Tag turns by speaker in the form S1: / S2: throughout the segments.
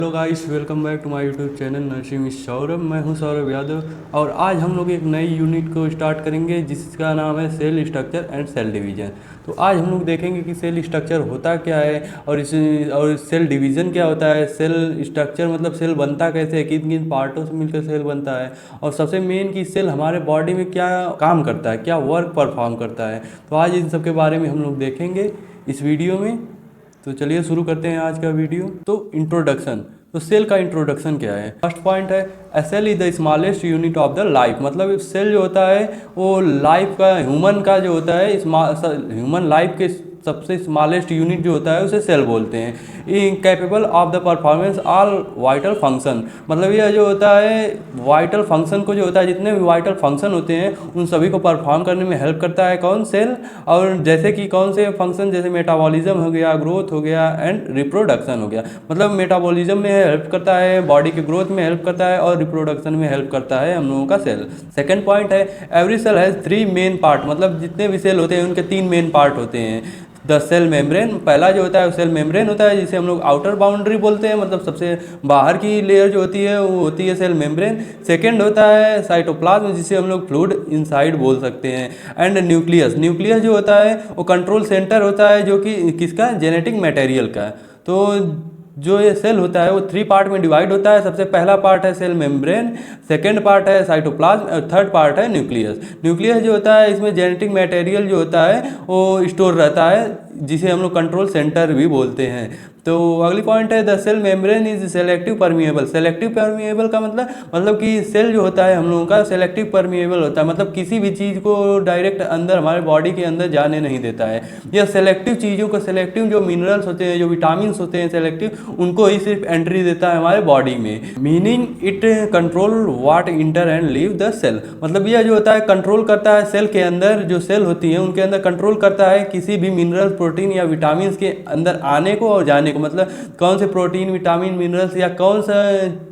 S1: Hello guys, welcome back to my YouTube channel nursing with Saurabh. मैं हूं सौरभ यादव और आज हम लोग एक नई यूनिट को स्टार्ट करेंगे जिसका नाम है cell structure and cell division. तो आज हम लोग देखेंगे कि सेल स्ट्रक्चर होता क्या है और सेल डिवीज़न क्या होता है। सेल स्ट्रक्चर मतलब सेल बनता कैसे है, किन किन पार्टों से मिलकर सेल बनता है, और सबसे मेन कि सेल हमारे बॉडी में क्या काम करता है, क्या वर्क परफॉर्म करता है। तो आज इन सब के बारे में हम लोग देखेंगे इस वीडियो में। तो चलिए शुरू करते हैं आज का वीडियो। तो इंट्रोडक्शन, तो सेल का इंट्रोडक्शन क्या है। फर्स्ट पॉइंट है a cell is the smallest unit of the life. मतलब सेल जो होता है वो लाइफ का, ह्यूमन का जो होता है, ह्यूमन लाइफ के सबसे स्मॉलेस्ट यूनिट जो होता है उसे सेल बोलते हैं। Capable of the performance all vital function, मतलब यह जो होता है वाइटल फंक्शन को, जो होता है जितने भी वाइटल फंक्शन होते हैं उन सभी को परफॉर्म करने में हेल्प करता है कौन, सेल। और जैसे कि कौन से फंक्शन, जैसे मेटाबॉलिज्म हो गया, ग्रोथ हो गया एंड रिप्रोडक्शन हो गया। मतलब मेटाबॉलिज्म में हेल्प करता है, बॉडी के ग्रोथ में हेल्प करता है और रिप्रोडक्शन में हेल्प करता है हम लोगों का सेल। सेकेंड पॉइंट है every cell has 3 main part, मतलब जितने भी सेल होते हैं उनके 3 मेन पार्ट होते हैं। द सेल मेम्ब्रेन, पहला जो होता है वो सेल मेम्ब्रेन होता है जिसे हम लोग आउटर बाउंड्री बोलते हैं, मतलब सबसे बाहर की लेयर जो होती है वो होती है सेल मेम्ब्रेन। सेकेंड होता है साइटोप्लाज्म जिसे हम लोग फ्लूइड इनसाइड बोल सकते हैं। एंड न्यूक्लियस, न्यूक्लियस जो होता है वो कंट्रोल सेंटर होता है जो कि किसका, जेनेटिक मटेरियल का। तो जो ये सेल होता है वो 3 पार्ट में डिवाइड होता है। सबसे पहला पार्ट है सेल मेम्ब्रेन, सेकेंड पार्ट है साइटोप्लाज्म और थर्ड पार्ट है न्यूक्लियस। न्यूक्लियस जो होता है इसमें जेनेटिक मटेरियल जो होता है वो स्टोर रहता है जिसे हम लोग कंट्रोल सेंटर भी बोलते हैं। तो अगली पॉइंट है the cell membrane is selective permeable. Selective permeable का मतलब कि सेल जो होता है हम लोगों का सेलेक्टिव परमिएबल होता है, मतलब किसी भी चीज़ को डायरेक्ट अंदर हमारे बॉडी के अंदर जाने नहीं देता है। यह सेलेक्टिव चीज़ों को, सेलेक्टिव जो मिनरल्स होते हैं, जो विटामिन होते हैं सेलेक्टिव, उनको ही सिर्फ एंट्री देता है हमारे बॉडी में। Meaning it control what enter and leave the cell, मतलब यह जो होता है कंट्रोल करता है सेल के अंदर, जो सेल होती है उनके अंदर कंट्रोल करता है किसी भी मिनरल, प्रोटीन या विटामिन के अंदर आने को और जाने को। मतलब कौन से प्रोटीन, विटामिन, मिनरल्स या कौन सा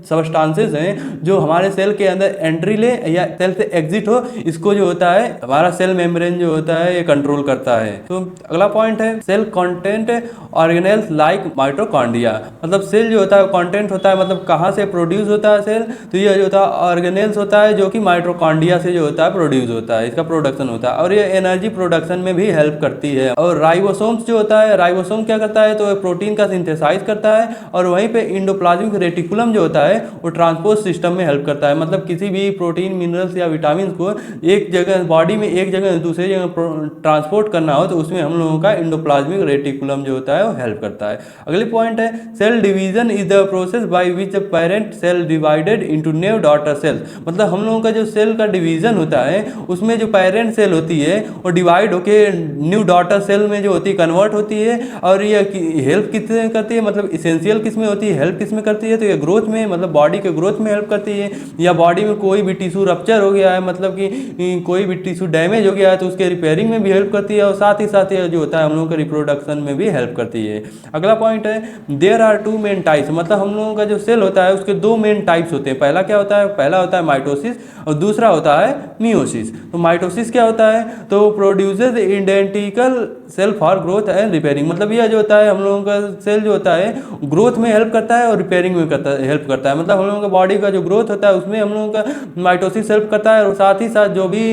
S1: सब्सटेंसेस हैं जो हमारे सेल के अंदर एंट्री ले या सेल से एग्जिट हो, इसको जो होता है हमारा सेल मेम्ब्रेन जो होता है ये कंट्रोल करता है। तो अगला पॉइंट है cell content organelles like mitochondria. मतलब सेल जो होता है कंटेंट होता है, मतलब कहाँ से प्रोड्यूस होता है सेल, तो यह जो होता है ऑर्गेनेल्स होता है जो कि माइटोकॉन्ड्रिया से जो होता है प्रोड्यूस होता है, इसका प्रोडक्शन होता है और ये एनर्जी प्रोडक्शन में भी हेल्प करती है। और राइबोसोम्स जो होता है, राइबोसोम क्या करता है, तो प्रोटीन का सिंथेसाइज करता है और वहीं पे इंडोप्लाज्मिक रेटिकुलम जो होता है वो ट्रांसपोर्ट सिस्टम में हेल्प करता है। मतलब किसी भी प्रोटीन, मिनरल्स या विटामिन को एक जगह बॉडी में एक जगह से दूसरी जगह ट्रांसपोर्ट करना हो तो उसमें हम लोगों का इंडोप्लाज्मिक रेटिकुलम जो होता है वो हेल्प करता है। अगली पॉइंट है cell division is the process by which the parent cell divided into new daughter cells. मतलब हम लोगों का जो सेल का डिवीजन होता है उसमें जो पेरेंट सेल होती है वो डिवाइड होकर न्यू डॉटर सेल में जो होती है कन्वर्ट होती है। और ये हेल्प किसमें करती है, मतलब इसेंशियल किस में होती है, हेल्प किस में करती है, तो ये ग्रोथ में, मतलब बॉडी के ग्रोथ में हेल्प करती है। या बॉडी में कोई भी टिश्यू रप्चर हो गया है, मतलब कि कोई भी टिश्यू डैमेज हो गया है तो उसके रिपेयरिंग में भी हेल्प करती है और साथ ही जो होता है हम लोगों के रिप्रोडक्शन में भी हेल्प करती है। अगला पॉइंट है देयर आर 2 मेन टाइप्स। मतलब हम लोगों का जो सेल होता है उसके 2 मेन टाइप्स होते हैं। पहला क्या होता है, पहला होता है माइटोसिस और दूसरा होता है मियोसिस। तो माइटोसिस क्या होता है, तो produces identical cell for growth and repairing. मतलब यह जो होता है हम लोगों का सेल जो होता है ग्रोथ में हेल्प करता है और रिपेयरिंग में हेल्प करता है। मतलब हम लोगों का बॉडी का जो ग्रोथ होता है उसमें हम लोगों का माइटोसिस हेल्प करता है और साथ ही साथ जो भी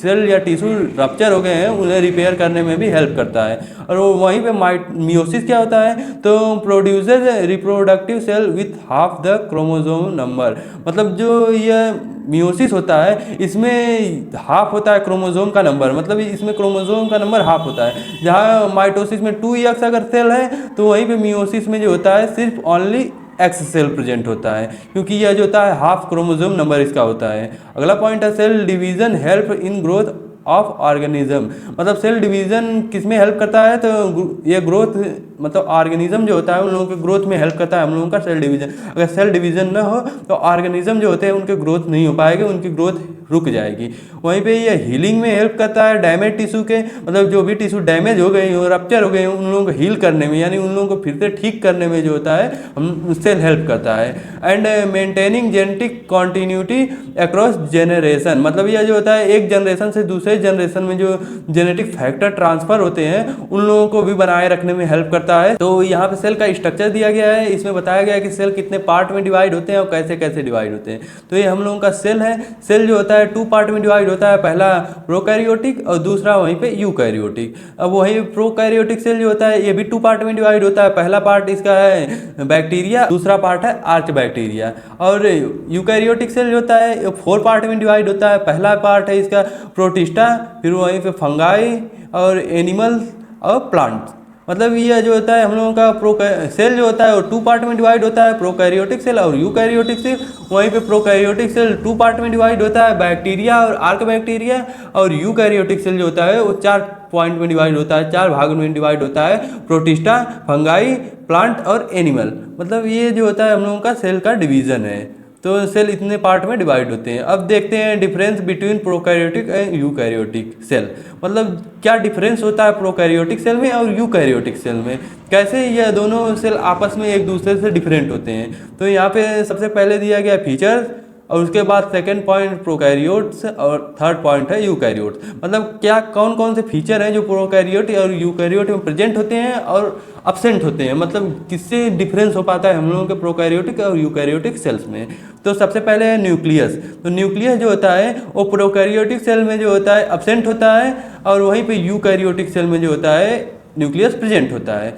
S1: सेल या टिश्यू रप्चर हो गए हैं उन्हें रिपेयर करने में भी हेल्प करता है। और वहीं पे मियोसिस क्या होता है, तो produces reproductive cell with half the chromosome number. मतलब जो ये मियोसिस होता है इसमें हाफ होता है क्रोमोसोम का नंबर, मतलब इसमें क्रोमोसोम का नंबर हाफ होता है। जहाँ माइटोसिस में 2x अगर सेल है तो वहीं पे मियोसिस में जो होता है सिर्फ ओनली एक्स सेल प्रेजेंट होता है, क्योंकि यह जो होता है हाफ क्रोमोसोम नंबर इसका होता है। अगला पॉइंट है cell division help in growth of organism. मतलब सेल डिवीजन किस में हेल्प करता है, तो ये ग्रोथ, मतलब ऑर्गेनिज्म जो होता है उन लोगों के ग्रोथ में हेल्प करता है हम लोगों का सेल डिवीजन। अगर सेल डिवीजन ना हो तो ऑर्गेनिज्म जो होते हैं उनके ग्रोथ नहीं हो पाएगी, उनकी ग्रोथ रुक जाएगी। वहीं पे ये हीलिंग में हेल्प करता है डैमेज टिश्यू के, मतलब जो भी टिश्यू डैमेज हो गई हो, रप्चर हो गए हो, उन लोगों को हील करने में, यानी उन लोगों को फिर से ठीक करने में जो होता है हम सेल हेल्प करता है। And maintaining genetic continuity across generation. मतलब यह जो होता है एक जनरेशन से दूसरे जनरेशन में जो जेनेटिक फैक्टर ट्रांसफर होते हैं उन लोगों को भी बनाए रखने में हेल्प करता करता है। तो यहाँ पे सेल का स्ट्रक्चर दिया गया है, इसमें बताया गया है कि सेल कितने पार्ट में डिवाइड होते हैं और कैसे कैसे डिवाइड होते हैं। तो ये हम लोगों का सेल है। सेल जो होता है 2 पार्ट में डिवाइड होता है, पहला प्रोकैरियोटिक और दूसरा वहीं पे यूकैरियोटिक। अब वही प्रोकैरियोटिक सेल जो होता है ये भी 2 पार्ट में डिवाइड होता है, पहला पार्ट इसका है बैक्टीरिया, दूसरा पार्ट है आर्च बैक्टीरिया। और यूकैरियोटिक सेल जो होता है ये 4 पार्ट में डिवाइड होता है, पहला पार्ट है इसका प्रोटिस्टा, फिर वहीं पे फंगाई और एनिमल्स और प्लांट्स। मतलब ये जो होता है हम लोगों का सेल जो होता है वो 2 पार्ट में डिवाइड होता है, प्रोकैरियोटिक सेल और यूकैरियोटिक सेल। वहीं पे प्रोकैरियोटिक सेल 2 पार्ट में डिवाइड होता है, बैक्टीरिया और आर्क बैक्टीरिया। और यूकैरियोटिक सेल जो होता है वो 4 पॉइंट में डिवाइड होता है, 4 भागों में डिवाइड होता है, प्रोटिस्टा, फंगाई, प्लांट और एनिमल। मतलब ये जो होता है हम लोगों का सेल का डिवीज़न है। तो सेल इतने पार्ट में डिवाइड होते हैं। अब देखते हैं difference between prokaryotic and eukaryotic cell. मतलब क्या डिफरेंस होता है प्रोकैरियोटिक सेल में और यूकैरियोटिक सेल में, कैसे ये दोनों सेल आपस में एक दूसरे से डिफरेंट होते हैं। तो यहाँ पे सबसे पहले दिया गया फीचर्स, और उसके बाद सेकंड पॉइंट प्रोकैरियोट्स और थर्ड पॉइंट है यूकैरियोट्स। मतलब क्या कौन कौन से फीचर हैं जो प्रोकैरियोट और यूकैरियोट में प्रेजेंट होते हैं और अब्सेंट होते हैं, मतलब किससे डिफरेंस हो पाता है हम लोगों के प्रोकैरियोटिक और यूकैरियोटिक सेल्स में। तो सबसे पहले है न्यूक्लियस। तो न्यूक्लियस जो होता है वो प्रोकैरियोटिक सेल में जो होता है अब्सेंट होता है, और वहीं पे यूकैरियोटिक सेल में जो होता है न्यूक्लियस प्रेजेंट होता है।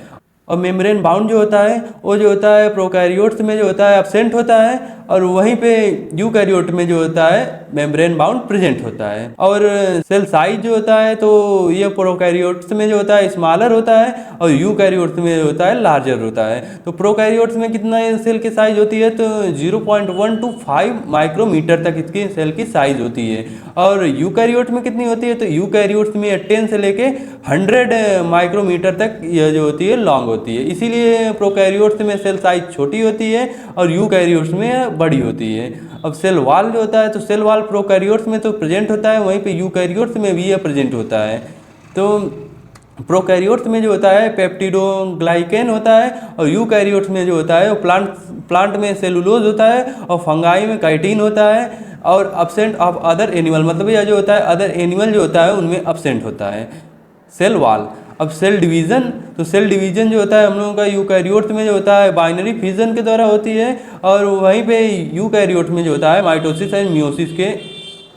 S1: और मेम्ब्रेन बाउंड जो होता है वो जो होता है प्रोकैरियोट्स में जो होता है अब्सेंट होता है, और वहीं पे यूकैरियोट में जो होता है मेम्ब्रेन बाउंड प्रेजेंट होता है। और सेल साइज जो होता है तो ये प्रोकैरियोट्स में जो होता है स्मॉलर होता है, और यूकैरियोट्स में जो होता है लार्जर होता है। तो प्रोकैरियोट्स में कितना सेल की साइज होती है, तो 0.1 to 5 माइक्रोमीटर तक इसकी सेल की साइज होती है। और यूकैरियोट में कितनी होती है, तो यूकैरियोट्स में 10 से लेके 100 माइक्रोमीटर तक यह जो होती है लॉन्ग होती है। इसीलिए प्रोकैरियोट्स में सेल साइज छोटी होती है और यूकैरियोट्स में बड़ी होती है। अब सेल वॉल जो होता है, तो सेल वॉल प्रोकैरियोट्स में तो प्रेजेंट होता है, वहीं पे यूकैरियोट्स में भी यह प्रेजेंट होता है। तो प्रोकैरियोट्स में जो होता है पेप्टिडोग्लाइकेन होता है, और यूकैरियोट्स में जो होता है वो प्लांट में सेलुलोज होता है, और फंगाई में काइटिन होता है, और अब्सेंट ऑफ अदर एनिमल। मतलब यह जो होता है अदर एनिमल जो होता है उनमें अब्सेंट होता है सेल वॉल। अब सेल डिवीज़न, तो सेल डिवीज़न जो होता है हम लोगों का यूकैरियोट्स में जो होता है बाइनरी फिजन के द्वारा होती है, और वहीं पे यूकैरियोट्स में जो होता है माइटोसिस एंड मियोसिस के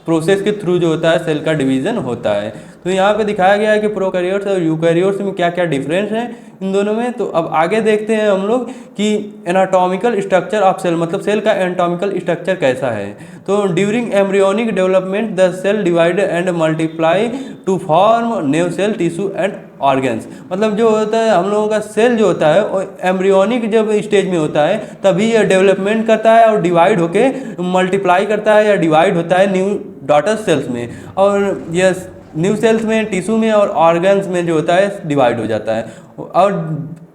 S1: प्रोसेस के थ्रू जो होता है सेल का डिवीज़न होता है। तो यहाँ पे दिखाया गया है कि प्रोकैरियोट्स और यूकैरियोट्स में क्या क्या डिफरेंस है इन दोनों में। तो अब आगे देखते हैं हम लोग कि एनाटॉमिकल स्ट्रक्चर ऑफ सेल, मतलब सेल का एनाटॉमिकल स्ट्रक्चर कैसा है। तो during embryonic development the cell divide and multiply to form new cell tissue and organs. मतलब जो होता है हम लोगों का सेल जो होता है वो एम्ब्रियोनिक जब स्टेज में होता है तभी यह डेवलपमेंट करता है और डिवाइड होके मल्टीप्लाई करता है या डिवाइड होता है न्यू डॉटर सेल्स में, और यह न्यू सेल्स में, टिश्यू में और ऑर्गन्स में जो होता है डिवाइड हो जाता है। और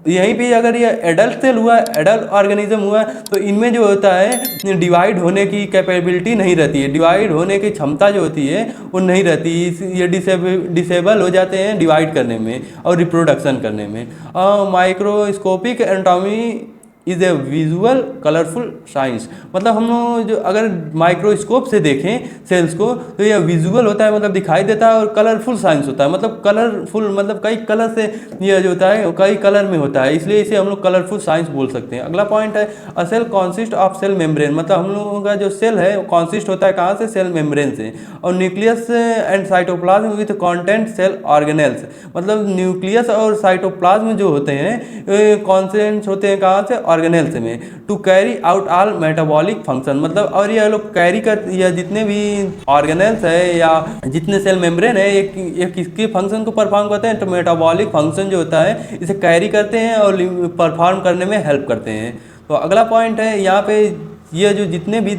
S1: यहीं पे अगर ये एडल्ट सेल हुआ, एडल्ट ऑर्गेनिज्म हुआ, तो इनमें जो होता है डिवाइड होने की कैपेबिलिटी नहीं रहती है, डिवाइड होने की क्षमता जो होती है वो नहीं रहती। ये डिसेबल हो जाते हैं डिवाइड करने में और रिप्रोडक्शन करने में। Microscopic anatomy is a visual colourful science. मतलब हम लोग जो अगर माइक्रोस्कोप से देखें सेल्स को तो यह विजुअल होता है, मतलब दिखाई देता है, और कलरफुल साइंस होता है। मतलब कलरफुल मतलब कई कलर से यह जो होता है कई कलर में होता है, इसलिए इसे हम लोग कलरफुल साइंस बोल सकते हैं। अगला पॉइंट है a cell consist of cell membrane. मतलब हम लोगों का जो सेल है वो कॉन्सिस्ट होता है कहाँ से, सेल मेम्ब्रेन से। और nucleus and cytoplasm with content cell organelles. मतलब न्यूक्लियस और साइटोप्लाज्म जो होते हैं कॉन्सेंट्स होते हैं कहाँ से, ऑर्गेनेल्स में। To carry out all metabolic function. मतलब और ये लोग कैरी कर, या जितने भी ऑर्गेनेल्स है या जितने सेल मेम्ब्रेन है ये किसके फंक्शन को परफॉर्म करते हैं, तो मेटाबॉलिक फंक्शन जो होता है इसे कैरी करते हैं और परफॉर्म करने में हेल्प करते हैं। तो अगला पॉइंट है यहाँ पे ये जो जितने भी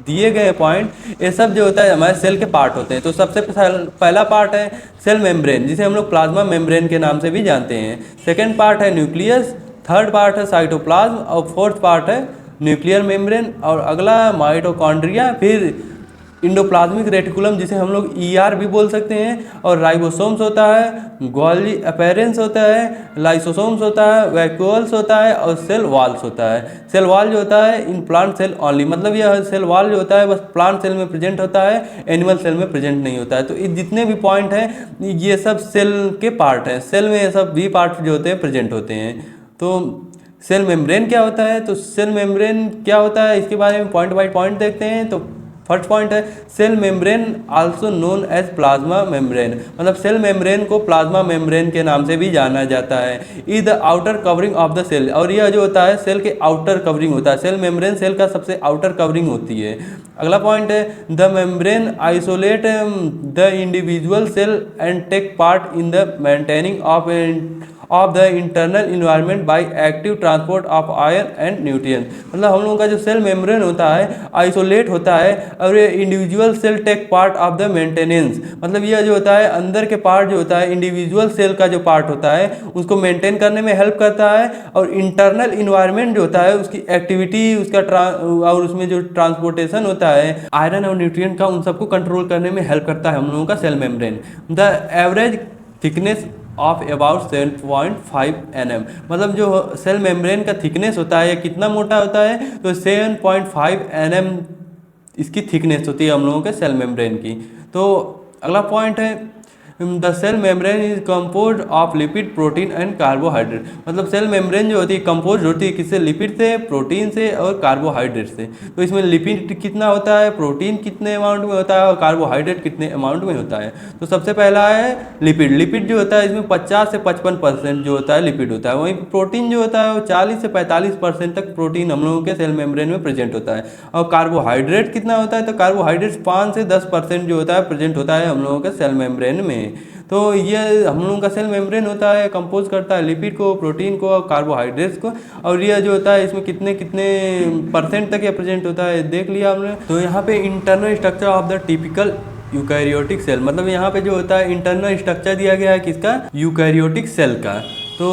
S1: दिए गए पॉइंट ये सब जो होता है हमारे सेल के पार्ट होते हैं। तो सबसे पहला पार्ट है सेल मेम्ब्रेन, जिसे हम लोग प्लाज्मा मेम्ब्रेन के नाम से भी जानते हैं। सेकेंड पार्ट है न्यूक्लियस, थर्ड पार्ट है साइटोप्लाज्म, और फोर्थ पार्ट है न्यूक्लियर मेम्ब्रेन, और अगला माइटोकॉन्ड्रिया, फिर इंडोप्लाज्मिक रेटिकुलम जिसे हम लोग ER भी बोल सकते हैं, और राइबोसोम्स होता है, गोल्गी अपैरेंस होता है, लाइसोसोम्स होता है, वैक्यूल्स होता है, और सेल वॉल्स होता है। सेल वॉल जो होता है इन प्लांट सेल ऑनली, मतलब यह सेल वॉल जो होता है बस प्लांट सेल में प्रेजेंट होता है, एनिमल सेल में प्रेजेंट नहीं होता है। तो जितने भी पॉइंट हैं ये सब सेल के पार्ट हैं, सेल में ये सब भी पार्ट जो होते हैं प्रेजेंट होते हैं। तो सेल मेम्ब्रेन क्या होता है, तो सेल मेम्ब्रेन क्या होता है इसके बारे में पॉइंट बाय पॉइंट देखते हैं। तो फर्स्ट पॉइंट है cell membrane also known as plasma membrane, मतलब सेल मेम्ब्रेन को प्लाज्मा मेम्ब्रेन के नाम से भी जाना जाता है। Is the outer covering of the cell, और यह जो होता है सेल के आउटर कवरिंग होता है। सेल मेम्ब्रेन सेल का सबसे आउटर कवरिंग होती है। अगला पॉइंट है the membrane isolate the individual cell and take part in the maintaining of the internal environment by active transport of iron and nutrient, मतलब हम लोगों का जो सेल मेम्ब्रेन होता है आइसोलेट होता है, और ये individual cell take part of the maintenance, मतलब यह जो होता है अंदर के पार्ट जो होता है इंडिविजुअल सेल का जो पार्ट होता है उसको मेंटेन करने में हेल्प करता है, और इंटरनल इन्वायरमेंट जो होता है उसकी एक्टिविटी उसका और उसमें जो ट्रांसपोर्टेशन होता है आयरन और न्यूट्रिएंट का, उन सबको कंट्रोल करने में हेल्प करता है हम लोगों का cell membrane. The average thickness of about 7.5 mm, मतलब जो सेल मेम्ब्रेन का थिकनेस होता है कितना मोटा होता है, तो 7.5 mm इसकी थिकनेस होती है हम लोगों के सेल मेम्ब्रेन की। तो अगला पॉइंट है the cell membrane is compose of lipid protein and carbohydrate, मतलब सेल मेम्ब्रेन जो होती है कंपोज होती है किससे, लिपिड से, प्रोटीन से और कार्बोहाइड्रेट से। तो इसमें लिपिड कितना होता है, प्रोटीन कितने अमाउंट में होता है, और कार्बोहाइड्रेट कितने अमाउंट में होता है। तो सबसे पहला है लिपिड। लिपिड जो होता है इसमें 50 से 55% जो होता है लिपिड होता है। वहीं प्रोटीन जो होता है वो 40 से 45% तक प्रोटीन हम लोगों के सेल मेम्ब्रेन में प्रेजेंट होता है। और कार्बोहाइड्रेट कितना होता है, तो कार्बोहाइड्रेट 5 से 10% जो होता है प्रेजेंट होता है हम लोगों के सेल मेम्ब्रेन में। तो ये हम लोगों का सेल मेम्ब्रेन होता है कंपोज करता है लिपिड को, प्रोटीन को, कार्बोहाइड्रेट्स को, और यह जो होता है इसमें कितने कितने % तक ये प्रेजेंट होता है देख लिया हमने। तो यहाँ पे internal structure of the typical eukaryotic cell, मतलब यहाँ पे जो होता है इंटरनल स्ट्रक्चर दिया गया है किसका, यूकैरियोटिक सेल का। तो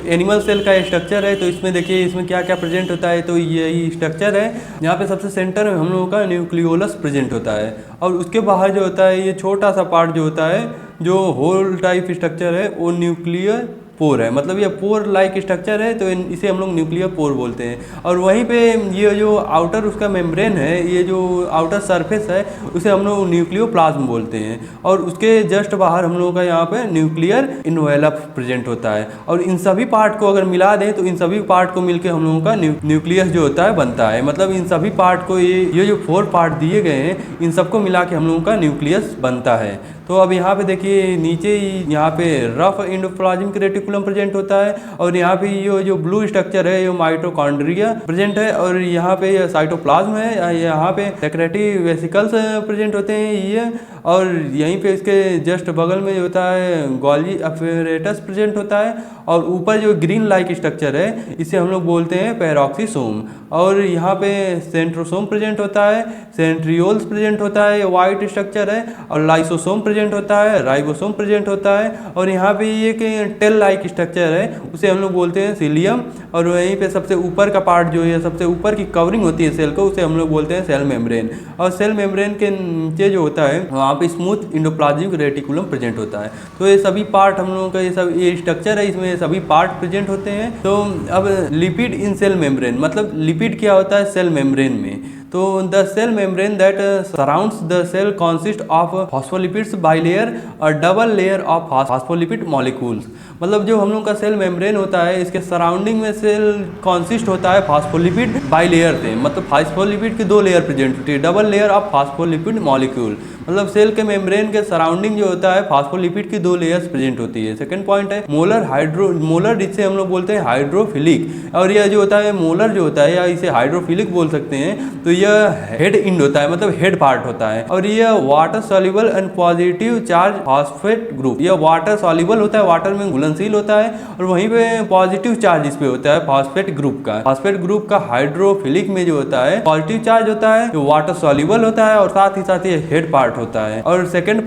S1: एनिमल सेल का स्ट्रक्चर है, तो इसमें देखिए इसमें क्या क्या प्रेजेंट होता है। तो यही स्ट्रक्चर है, यहाँ पे सबसे सेंटर में हम लोगों का न्यूक्लियोलस प्रेजेंट होता है, और उसके बाहर जो होता है ये छोटा सा पार्ट जो होता है जो होल टाइप स्ट्रक्चर है वो न्यूक्लियर पोर है, मतलब ये पोर लाइक स्ट्रक्चर है, तो इसे हम लोग न्यूक्लियर पोर बोलते हैं। और वहीं पे ये जो आउटर उसका मेम्ब्रेन है, ये जो आउटर सरफेस है उसे हम लोग न्यूक्लियोप्लाज्म बोलते हैं, और उसके जस्ट बाहर हम लोगों का यहाँ पे न्यूक्लियर इन्वेलप प्रेजेंट होता है। और इन सभी पार्ट को अगर मिला दें तो इन सभी पार्ट को मिलकर हम लोगों का न्यूक्लियस जो होता है बनता है, मतलब इन सभी पार्ट को ये जो 4 पार्ट दिए गए हैं इन सबको मिला के हम लोगों का न्यूक्लियस बनता है। तो अब यहाँ पे देखिए नीचे ही यहाँ पे रफ एंडोप्लाज्मिक रेटिकुलम प्रेजेंट होता है, और यहाँ पे ये जो ब्लू स्ट्रक्चर है ये माइटोकॉन्ड्रिया प्रेजेंट है, और यहाँ पे ये साइटोप्लाज्म है, यहाँ पे सेक्रेटरी वेसिकल्स प्रेजेंट होते हैं ये, और यहीं पे इसके जस्ट बगल में जो होता है गोल्गी अपैरेटस प्रेजेंट होता है, और ऊपर जो ग्रीन लाइक स्ट्रक्चर है इसे हम लोग बोलते हैं पैरोक्सीसोम, और यहाँ पे सेंट्रोसोम प्रेजेंट होता है, सेंट्रियोल्स प्रेजेंट होता है, ये वाइट स्ट्रक्चर है, और लाइसोसोम प्रेजेंट होता है, राइबोसोम प्रेजेंट होता है, और यहाँ पे ये टेल लाइक स्ट्रक्चर है उसे हम लोग बोलते हैं सीलियम, और वहीं पे सबसे ऊपर का पार्ट जो है सबसे ऊपर की कवरिंग होती है सेल को उसे हम लोग बोलते हैं सेल मेम्ब्रेन, और सेल मेम्ब्रेन के नीचे जो होता है वहाँ पे स्मूथ इंडोप्लाज्मिक रेटिकुलम प्रेजेंट होता है। तो ये सभी पार्ट हम लोगों का ये स्ट्रक्चर है, इसमें सभी पार्ट प्रेजेंट होते हैं। तो अब लिपिड इन सेल मेम्ब्रेन, मतलब लिपिड क्या होता है सेल मेम्ब्रेन में, तो the cell membrane that surrounds the cell consist of phospholipids bilayer और double layer of phospholipid molecules, मतलब जो हम लोग का सेल मेम्ब्रेन होता है इसके सराउंडिंग में सेल कॉन्सिस्ट होता है फॉस्फोलिपिड बाइलेयर से, मतलब फॉस्फोलिपिड की 2 लेयर प्रेजेंट होती है, double layer of phospholipid molecule, मतलब सेल के मेम्ब्रेन के सराउंडिंग जो होता है फॉस्फोलिपिड की 2 लेयर्स प्रेजेंट होती है। सेकंड पॉइंट है मोलर जिसे हम लोग बोलते हैं हाइड्रोफिलिक, और यह जो होता है मोलर जो होता है या इसे हाइड्रोफिलिक बोल सकते हैं, तो यह हेड इंड होता है, मतलब हेड पार्ट होता है, और यह water soluble and positive charge phosphate group, यह वाटर सॉल्युबल होता है, वाटर में घुलनशील होता है, और वहीं पे पॉजिटिव चार्ज इस पे होता है फॉस्फेट ग्रुप का। फॉस्फेट ग्रुप का हाइड्रोफिलिक में जो होता है पॉजिटिव चार्ज होता है, जो वाटर सॉल्युबल होता है, और साथ ही ये हेड पार्ट होता है। और सेकंड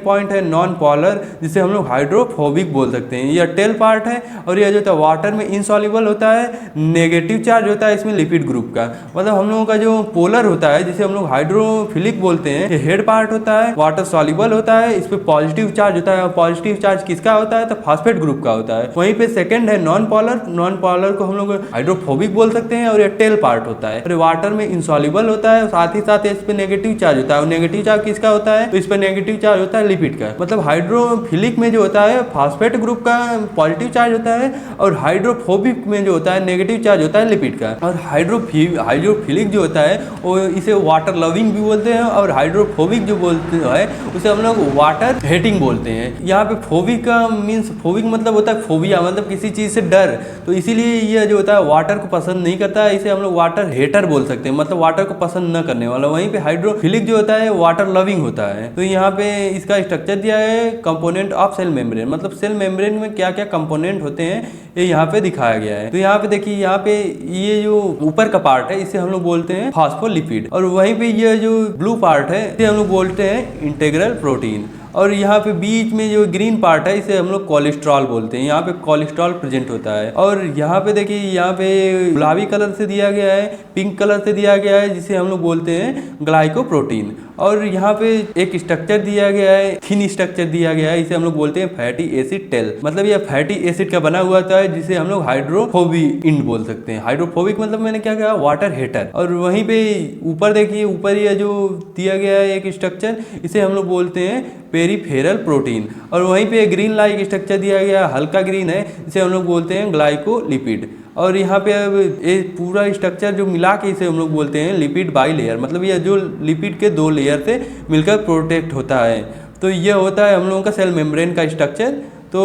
S1: पॉइंट है नॉन पोलर, जिसे हम लोग हाइड्रोफोबिक बोल सकते हैं, यह टेल पार्ट है, और यह जो होता है वाटर में इनसॉल्युबल होता है, नेगेटिव चार्ज होता है इसमें लिपिड ग्रुप का, मतलब हम लोगों का जो पोलर होता है जिसे हम लोग हाइड्रोफिलिक बोलते हैं, ये हेड पार्ट होता है, वाटर सॉल्युबल होता है, इस पे पॉजिटिव चार्ज होता है। पॉजिटिव चार्ज किसका होता है? तो फास्फेट ग्रुप का होता है। वहीं पे सेकंड है नॉन पोलर। नॉन पोलर को हम लोग हाइड्रोफोबिक बोल सकते हैं और ये टेल पार्ट होता है और वाटर में इंसॉल्युबल होता है। साथ ही साथ इस पे नेगेटिव चार्ज होता है और नेगेटिव चार्ज किसका होता है? तो इस पे नेगेटिव चार्ज होता है लिपिड का। मतलब हाइड्रोफिलिक में जो होता है फास्फेट ग्रुप का पॉजिटिव चार्ज होता है और हाइड्रोफोबिक में जो होता है नेगेटिव चार्ज होता है लिपिड का। और हाइड्रोफिलिक जो होता है वो इसे वाटर लविंग भी बोलते हैं और हाइड्रोफोबिक जो बोलते हैं उसे हम लोग वाटर हेटिंग बोलते हैं। यहाँ पे फोबिक का मीन्स फोबिक मतलब होता है फोबिया, मतलब किसी चीज से डर, तो इसीलिए ये जो होता है वाटर को पसंद नहीं करता है, इसे हम लोग वाटर हेटर बोल सकते हैं, मतलब वाटर को पसंद न करने वाला। वहीं पे हाइड्रोफिलिक जो होता है वाटर लविंग होता है। तो यहाँ पे इसका स्ट्रक्चर दिया है कंपोनेंट ऑफ सेल मेम्ब्रेन, मतलब सेल मेम्ब्रेन में क्या क्या कंपोनेंट होते हैं ये यहाँ पे दिखाया गया है। तो यहाँ पे देखिए, यहाँ पे ये जो ऊपर का पार्ट है इसे हम लोग बोलते हैं फॉस्फोलिपिड और वहीं पे ये जो ब्लू पार्ट है इसे हम लोग बोलते हैं इंटीग्रल प्रोटीन। और यहाँ पे बीच में जो ग्रीन पार्ट है इसे हम लोग कोलेस्ट्रॉल बोलते हैं। यहाँ पे कोलेस्ट्रॉल प्रेजेंट होता है। और यहाँ पे देखिए, यहाँ पे गुलाबी कलर से दिया गया है, पिंक कलर से दिया गया है, जिसे हम लोग बोलते हैं ग्लाइकोप्रोटीन। और यहाँ पे एक स्ट्रक्चर दिया गया है, थिन स्ट्रक्चर दिया गया है, इसे हम लोग बोलते हैं फैटी एसिड टेल। मतलब यह फैटी एसिड का बना हुआ होता है जिसे हम लोग हाइड्रोफोबिक बोल सकते हैं। हाइड्रोफोबिक मतलब मैंने क्या कहा? Water hater. और वहीं पे ऊपर देखिए, ऊपर ये जो दिया गया है एक स्ट्रक्चर, इसे हम लोग बोलते हैं पेरिफेरल प्रोटीन। और वहीं पे ग्रीन लाइक स्ट्रक्चर दिया गया, हल्का ग्रीन है, इसे हम लोग बोलते हैं ग्लाइकोलिपिड। और यहाँ पे अब ये पूरा स्ट्रक्चर जो मिला के इसे हम लोग बोलते हैं लिपिड बाई लेयर, मतलब ये जो लिपिड के 2 लेयर से मिलकर प्रोटेक्ट होता है। तो ये होता है हम लोगों का सेल मेम्ब्रेन का स्ट्रक्चर। तो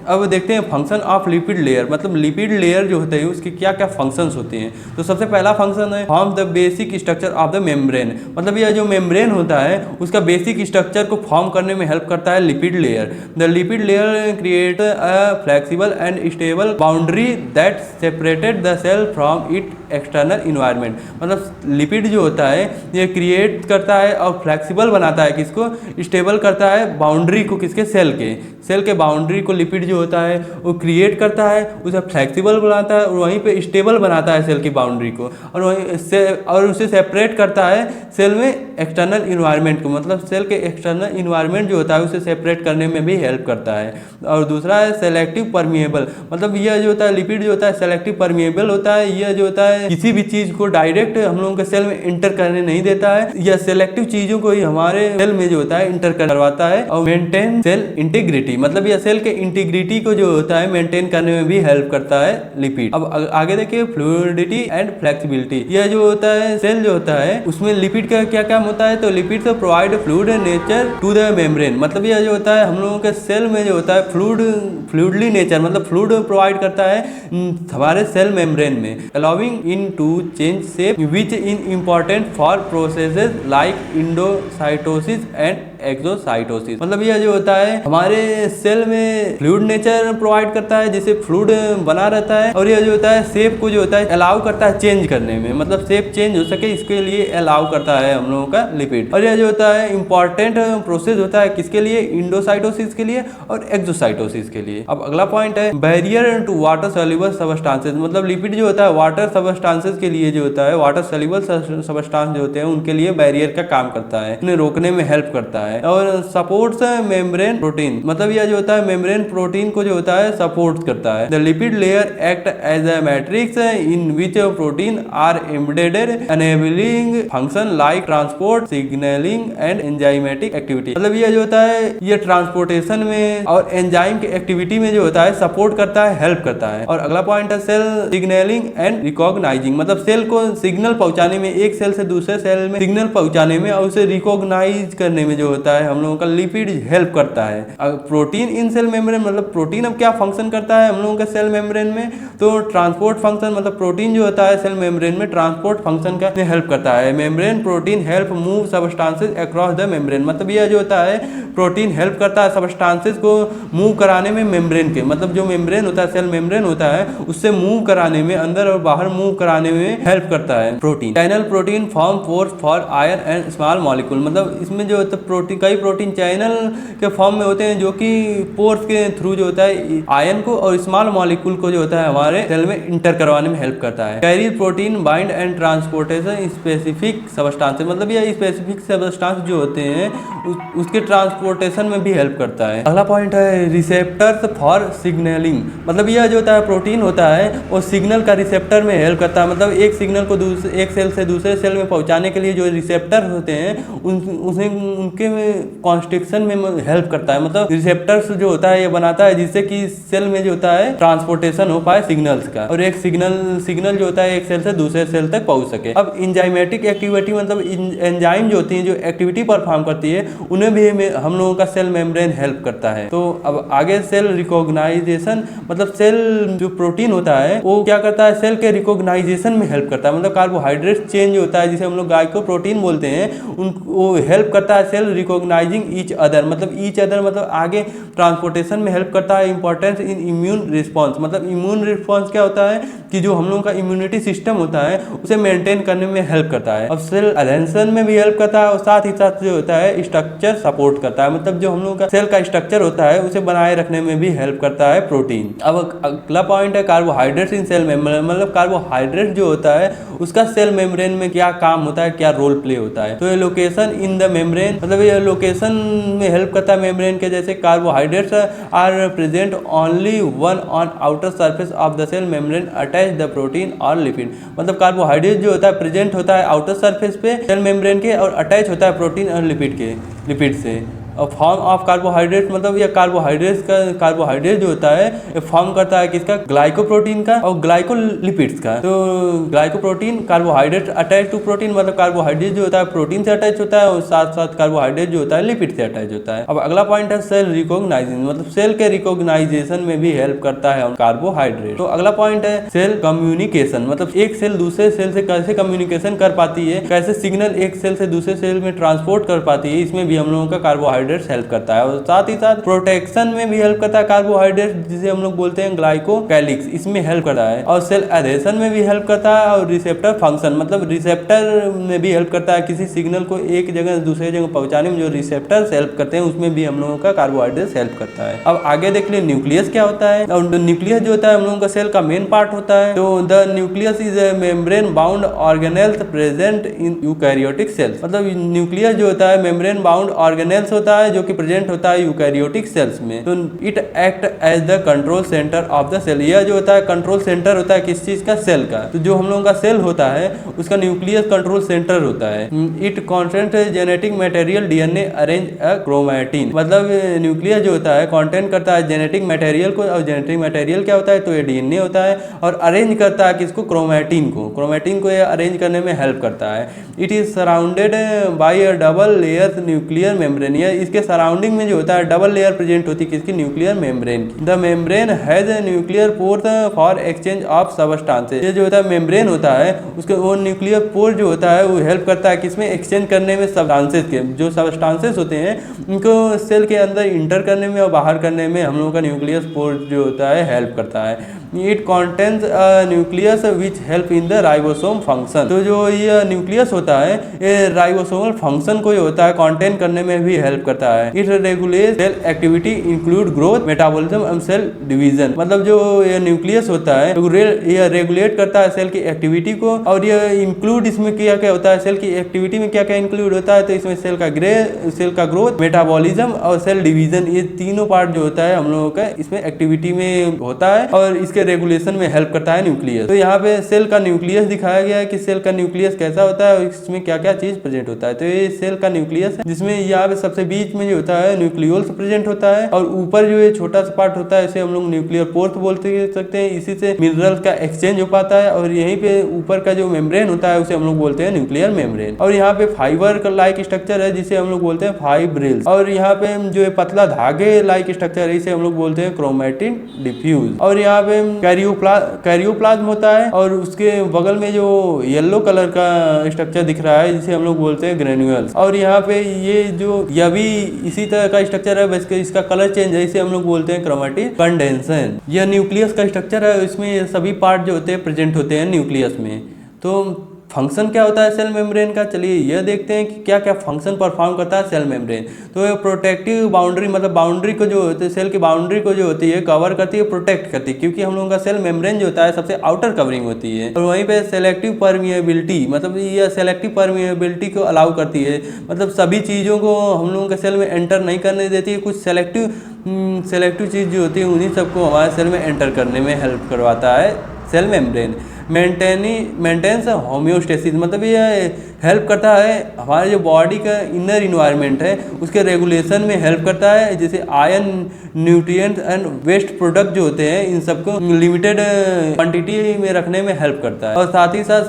S1: अब देखते हैं फंक्शन ऑफ लिपिड लेयर, मतलब लिपिड लेयर जो होते हैं उसके क्या क्या फंक्शंस होते हैं। तो सबसे पहला फंक्शन है form the basic structure of the membrane, मतलब यह जो मेम्ब्रेन होता है उसका बेसिक स्ट्रक्चर को फॉर्म करने में हेल्प करता है lipid layer. The lipid layer create a flexible and stable boundary that separated the cell from it external environment. मतलब लिपिड जो होता है ये क्रिएट करता है और फ्लेक्सिबल बनाता है, किसको? स्टेबल करता है बाउंड्री को, किसके? सेल के बाउंड्री को लिपिड जो होता है वो क्रिएट करता है, उसे फ्लेक्सिबल बनाता है और वहीं पे स्टेबल बनाता है सेल की बाउंड्री को। और वहीं से और उसे सेपरेट करता है सेल में एक्सटर्नल इन्वायरमेंट को, मतलब सेल के एक्सटर्नल इन्वायरमेंट जो होता है उसे सेपरेट करने में भी हेल्प करता है। और दूसरा है सेलेक्टिव परमिएबल, मतलब यह जो होता है लिपिड जो होता है सेलेक्टिव परमिएबल होता है। यह जो होता है किसी भी चीज को डायरेक्ट हम लोगों के सेल में इंटर करने नहीं देता है, यह सेलेक्टिव चीजों को ही हमारे सेल में जो होता है इंटर करवाता है। और मेंटेन सेल इंटीग्रिटी, मतलब यह सेल के इंटीग्रिटी को जो होता है मेंटेन करने में भी हेल्प करता है लिपिड। अब आगे देखिए फ्लूइडिटी एंड फ्लेक्सिबिलिटी। यह जो होता है सेल जो होता है उसमें लिपिड का क्या काम होता है? तो लिपिड से provide fluid nature to the membrane, मतलब यह जो होता है हम लोगों के सेल में जो होता है फ्लूइडली नेचर, मतलब फ्लूइड प्रोवाइड करता है हमारे सेल मेम्ब्रेन में, allowing in to change shape which in important for processes like endocytosis and exocytosis. मतलब यह जो होता है हमारे सेल में फ्लूइड नेचर प्रोवाइड करता है जिससे फ्लूइड बना रहता है। और यह जो होता है शेप को जो होता है अलाउ करता है चेंज करने में, मतलब शेप चेंज हो सके इसके लिए अलाउ करता है हम लोगों का लिपिड। और यह जो होता है इंपॉर्टेंट प्रोसेस होता है किसके लिए? इंडोसाइटोसिस के लिए और एक्सोसाइटोसिस के लिए। अब अगला पॉइंट है barrier to water soluble substances, मतलब लिपिड जो होता है वाटर सबस्टांसेस के लिए जो होता है, वाटर सॉल्युबल सबस्टांस जो होते हैं उनके लिए बैरियर का काम करता है, उन्हें रोकने में हेल्प करता है। और सपोर्ट्स मेम्ब्रेन प्रोटीन, मतलब यह जो होता है मेम्ब्रेन प्रोटीन को जो होता है सपोर्ट करता है। The lipid layer act as a matrix in which protein are embedded enabling function like transport, signalling and enzymatic activity. मतलब यह जो होता है ये ट्रांसपोर्टेशन में और एंजाइम की एक्टिविटी में जो होता है सपोर्ट करता है, हेल्प करता है। और अगला पॉइंट है सेल सिग्नलिंग एंड रिकॉग्नाइजिंग, मतलब सेल को सिग्नल पहुंचाने में, एक सेल से दूसरे सेल में सिग्नल पहुंचाने में और उसे रिकॉग्नाइज करने में जो होता है हम लोगों का लिपिड हेल्प करता है। प्रोटीन इन सेल मेम्ब्रेन, मतलब प्रोटीन अब क्या फंक्शन करता है हम लोगों के सेल मेम्ब्रेन में? तो ट्रांसपोर्ट फंक्शन, मतलब प्रोटीन जो होता है सेल मेम्ब्रेन में ट्रांसपोर्ट फंक्शन का हेल्प करता है। Membrane protein help move substances across the membrane, मतलब यह जो होता है प्रोटीन हेल्प करता है सबस्टांसेस को मूव कराने में मेम्ब्रेन के, मतलब जो मेम्ब्रेन होता है सेल मेम्ब्रेन होता है उससे मूव कराने में, अंदर और बाहर मूव कराने में हेल्प करता है protein. Channel protein form force for iron and small molecule, मतलब इसमें जो होता है कई प्रोटीन चैनल के फॉर्म में होते हैं जो कि पोर्स के थ्रू जो होता है आयन को और स्मॉल मॉलिक्यूल को जो होता है हमारे सेल में इंटर करवाने में हेल्प करता है। Carry protein bind and transportation specific substances, मतलब ये स्पेसिफिक सबस्टांस जो होते हैं उसके ट्रांसपोर्टेशन में भी हेल्प करता है। अगला पॉइंट है रिसेप्टर्स फॉर सिग्नलिंग, मतलब यह जो होता है प्रोटीन होता है वो सिग्नल का रिसेप्टर में हेल्प करता है। मतलब एक सिग्नल को एक सेल से दूसरे सेल में पहुंचाने के लिए जो रिसेप्टर होते हैं उनके कॉन्स्ट्रिक्शन में हेल्प करता है। मतलब रिसेप्टर्स जो होता है ये बनाता है जिससे कि सेल में जो होता है ट्रांसपोर्टेशन हो पाए सिग्नल्स का, और एक सिग्नल जो होता है एक सेल से दूसरे सेल तक पहुंच सके। अब इंजाइमेटिक एक्टिविटी, मतलब एंजाइम जो होती हैं जो एक्टिविटी परफॉर्म करती है उन्हें भी हम लोगों का सेल मेम्ब्रेन हेल्प करता है। तो अब आगे सेल रिकॉग्नाइजेशन, मतलब सेल जो प्रोटीन होता है वो क्या करता है, सेल के रिकॉग्नाइजेशन में हेल्प करता है। मतलब कार्बोहाइड्रेट चेंज होता है जिसे हम लोग ग्लाइकोप्रोटीन बोलते हैं, वो हेल्प करता है सेल रिकॉग्नाइजिंग ईच अदर, मतलब ईच अदर मतलब आगे ट्रांसपोर्टेशन में हेल्प करता है। इंपॉर्टेंस इन इम्यून रिस्पॉन्स, मतलब इम्यून रिस्पॉन्स क्या होता है कि जो हम लोगों का इम्यूनिटी सिस्टम होता है उसे मेंटेन करने में हेल्प करता है। अब सेल अडेंशन में भी हेल्प करता है और साथ ही साथ जो होता है स्ट्रक्चर सपोर्ट करता है, मतलब जो हम लोगों का सेल का स्ट्रक्चर होता है उसे बनाए रखने में भी हेल्प करता है प्रोटीन। अब अगला पॉइंट है कार्बोहाइड्रेट्स इन सेल मेम्ब्रेन, मतलब कार्बोहाइड्रेट जो होता है उसका सेल मेम्ब्रेन में क्या काम होता है, क्या रोल प्ले होता है। तो ये लोकेशन इन द मेम्ब्रेन, मतलब ये लोकेशन में हेल्प करता है मेम्ब्रेन के। जैसे carbohydrates are present only one on outer surface of the cell membrane attach the protein और लिपिड, मतलब कार्बोहाइड्रेट जो होता है प्रेजेंट होता है आउटर सरफेस पे सेल मेम्ब्रेन के और अटैच होता है प्रोटीन और लिपिड से। और फॉर्म ऑफ कार्बोहाइड्रेट, मतलब यह कार्बोहाइड्रेट जो होता है ये फॉर्म करता है किसका, ग्लाइकोप्रोटीन का और ग्लाइकोलिपिड्स का। तो glycoprotein carbohydrate attach to protein, मतलब कार्बोहाइड्रेट जो होता है प्रोटीन से अटैच होता है और साथ साथ कार्बोहाइड्रेट जो होता है लिपिड से अटैच होता है। अब अगला पॉइंट है सेल रिकॉग्नाइजेशन, मतलब सेल के रिकॉग्नाइजेशन में भी हेल्प करता है कार्बोहाइड्रेट। तो अगला पॉइंट है सेल कम्युनिकेशन, मतलब एक सेल दूसरे सेल से कैसे कम्युनिकेशन कर पाती है, कैसे सिग्नल एक सेल से दूसरे सेल में ट्रांसपोर्ट कर पाती है, इसमें भी हम लोगों का कार्बोहाइड्रेट हेल्प करता है। और साथ ही साथ प्रोटेक्शन में भी हेल्प करता है कार्बोहाइड्रेट, जिसे हम लोग बोलते हैं ग्लाइकोकैलिक्स, इसमें हेल्प करता है। और सेल एडेशन में भी हेल्प करता है और रिसेप्टर फंक्शन, मतलब रिसेप्टर में भी हेल्प करता है। किसी सिग्नल को एक जगह से दूसरे जगह पहुंचाने में जो रिसेप्टर हेल्प करते हैं उसमें भी हम लोगों का कार्बोहाइड्रेट हेल्प करता है। अब आगे देख ले न्यूक्लियस क्या होता है। और न्यूक्लियस जो होता है हम लोगों का सेल का मेन पार्ट होता है। तो the nucleus is a membrane bound organelles present in eukaryotic cells, मतलब न्यूक्लियस जो होता है मेम्ब्रेन बाउंड ऑर्गेनेल्स होता है जो कि प्रेजेंट होता है यूकैरियोटिक सेल्स में। तो it act as the control centre of the cell, यह जो होता है कंट्रोल सेंटर होता है किस चीज का, सेल का। तो जो हम लोगों का सेल होता है उसका न्यूक्लियस कंट्रोल सेंटर होता है। It content genetic material DNA arrange a chromatin, मतलब न्यूक्लियस जो होता है कॉन्टेंट करता है जेनेटिक मटेरियल को, और जेनेटिक मटेरियल क्या होता है, तो ये डीएनए होता है और अरेंज करता है किसको, क्रोमैटिन को ये अरेंज करने में हेल्प करता है। It is surrounded by a double layer nuclear membrane, इसके सराउंडिंग में जो होता है डबल लेयर प्रेजेंट होती है किसकी, न्यूक्लियर मेम्ब्रेन की। The membrane has a nuclear port for exchange of substances, ये जो होता है मेम्ब्रेन होता है उसके वो न्यूक्लियर पोर्ट जो होता है वो हेल्प करता है किसमें, एक्सचेंज करने में सबस्टांसेस के। जो सबस्टांसेस होते हैं उनको सेल के अंदर इंटर करने में और बाहर करने में हम लोगों का न्यूक्लियस पोर्ट जो होता है हेल्प करता है। It contains nucleus which help in the ribosome function, तो जो ये न्यूक्लियस होता है ये राइबोसोमल फंक्शन को होता है कॉन्टेन करने में भी हेल्प करता है। It regulate cell activity include growth, metabolism and cell division, मतलब जो ये न्यूक्लियस होता है ये रेगुलेट करता है सेल की एक्टिविटी को। और ये इंक्लूड इसमें क्या क्या होता है, सेल की एक्टिविटी में क्या क्या इंक्लूड होता है, तो इसमें सेल का ग्रोथ, मेटाबॉलिज्म और सेल डिवीजन, ये तीनों पार्ट जो होता है हम लोगों का इसमें एक्टिविटी में होता है और इसके रेगुलेशन में हेल्प करता है न्यूक्लियस। तो यहाँ पे सेल का न्यूक्लियस दिखाया गया है कि सेल का न्यूक्लियस कैसा होता है और इसमें क्या क्या चीज प्रेजेंट होता है। तो ये सेल का न्यूक्लियस है जिसमें यहाँ पे सबसे बीच में जो होता है न्यूक्लियोल्स प्रेजेंट होता है और ऊपर जो ये छोटा सा पार्ट होता है इसे हम लोग न्यूक्लियर पोर्ट बोलते सकते हैं। इसी से मिनरल्स का एक्सचेंज हो पाता है और यहीं पे ऊपर का जो मेम्ब्रेन होता है उसे हम लोग बोलते हैं न्यूक्लियर मेम्ब्रेन। और यहाँ पे फाइबर का लाइक स्ट्रक्चर है जिसे हम लोग बोलते हैं फाइब्रिल्स। और यहाँ पे जो पतला धागे लाइक स्ट्रक्चर है इसे हम लोग बोलते हैं क्रोमैटिन डिफ्यूज। और यहाँ पे कैरियोप्लाज्म होता है और उसके बगल में जो येलो कलर का स्ट्रक्चर दिख रहा है जिसे हम लोग बोलते हैं ग्रेन्यूल्स। और यहाँ पे यह भी इसी तरह का स्ट्रक्चर है, बस इसका कलर चेंज है, इसे हम लोग बोलते हैं क्रोमैटिन कंडेंसन। यह न्यूक्लियस का स्ट्रक्चर है, इसमें सभी पार्ट जो होते हैं प्रेजेंट होते हैं न्यूक्लियस में। तो फंक्शन क्या होता है सेल मेम्ब्रेन का, चलिए यह देखते हैं कि क्या क्या फंक्शन परफॉर्म करता है सेल मेम्ब्रेन। तो ये प्रोटेक्टिव बाउंड्री, मतलब बाउंड्री को जो होती है, सेल की बाउंड्री को जो होती है कवर करती है, प्रोटेक्ट करती है, क्योंकि हम लोगों का सेल मेम्ब्रेन जो होता है सबसे आउटर कवरिंग होती है। और वहीं पे सेलेक्टिव परमिएबिलिटी, मतलब ये सेलेक्टिव परमिएबिलिटी को अलाउ करती है, मतलब सभी चीज़ों को हम लोगों के सेल में एंटर नहीं करने देती है। कुछ सेलेक्टिव चीज़ जो होती है उन्हीं सबको हमारे सेल में एंटर करने में हेल्प करवाता है सेल मेम्ब्रेन। मेंटेन्स होम्योस्टेसिस, मतलब ये हेल्प करता है हमारे जो बॉडी का इनर इन्वायरमेंट है उसके रेगुलेशन में हेल्प करता है, जैसे iron, nutrients and waste product जो होते हैं इन सबको लिमिटेड क्वांटिटी में रखने में हेल्प करता है। और साथ ही साथ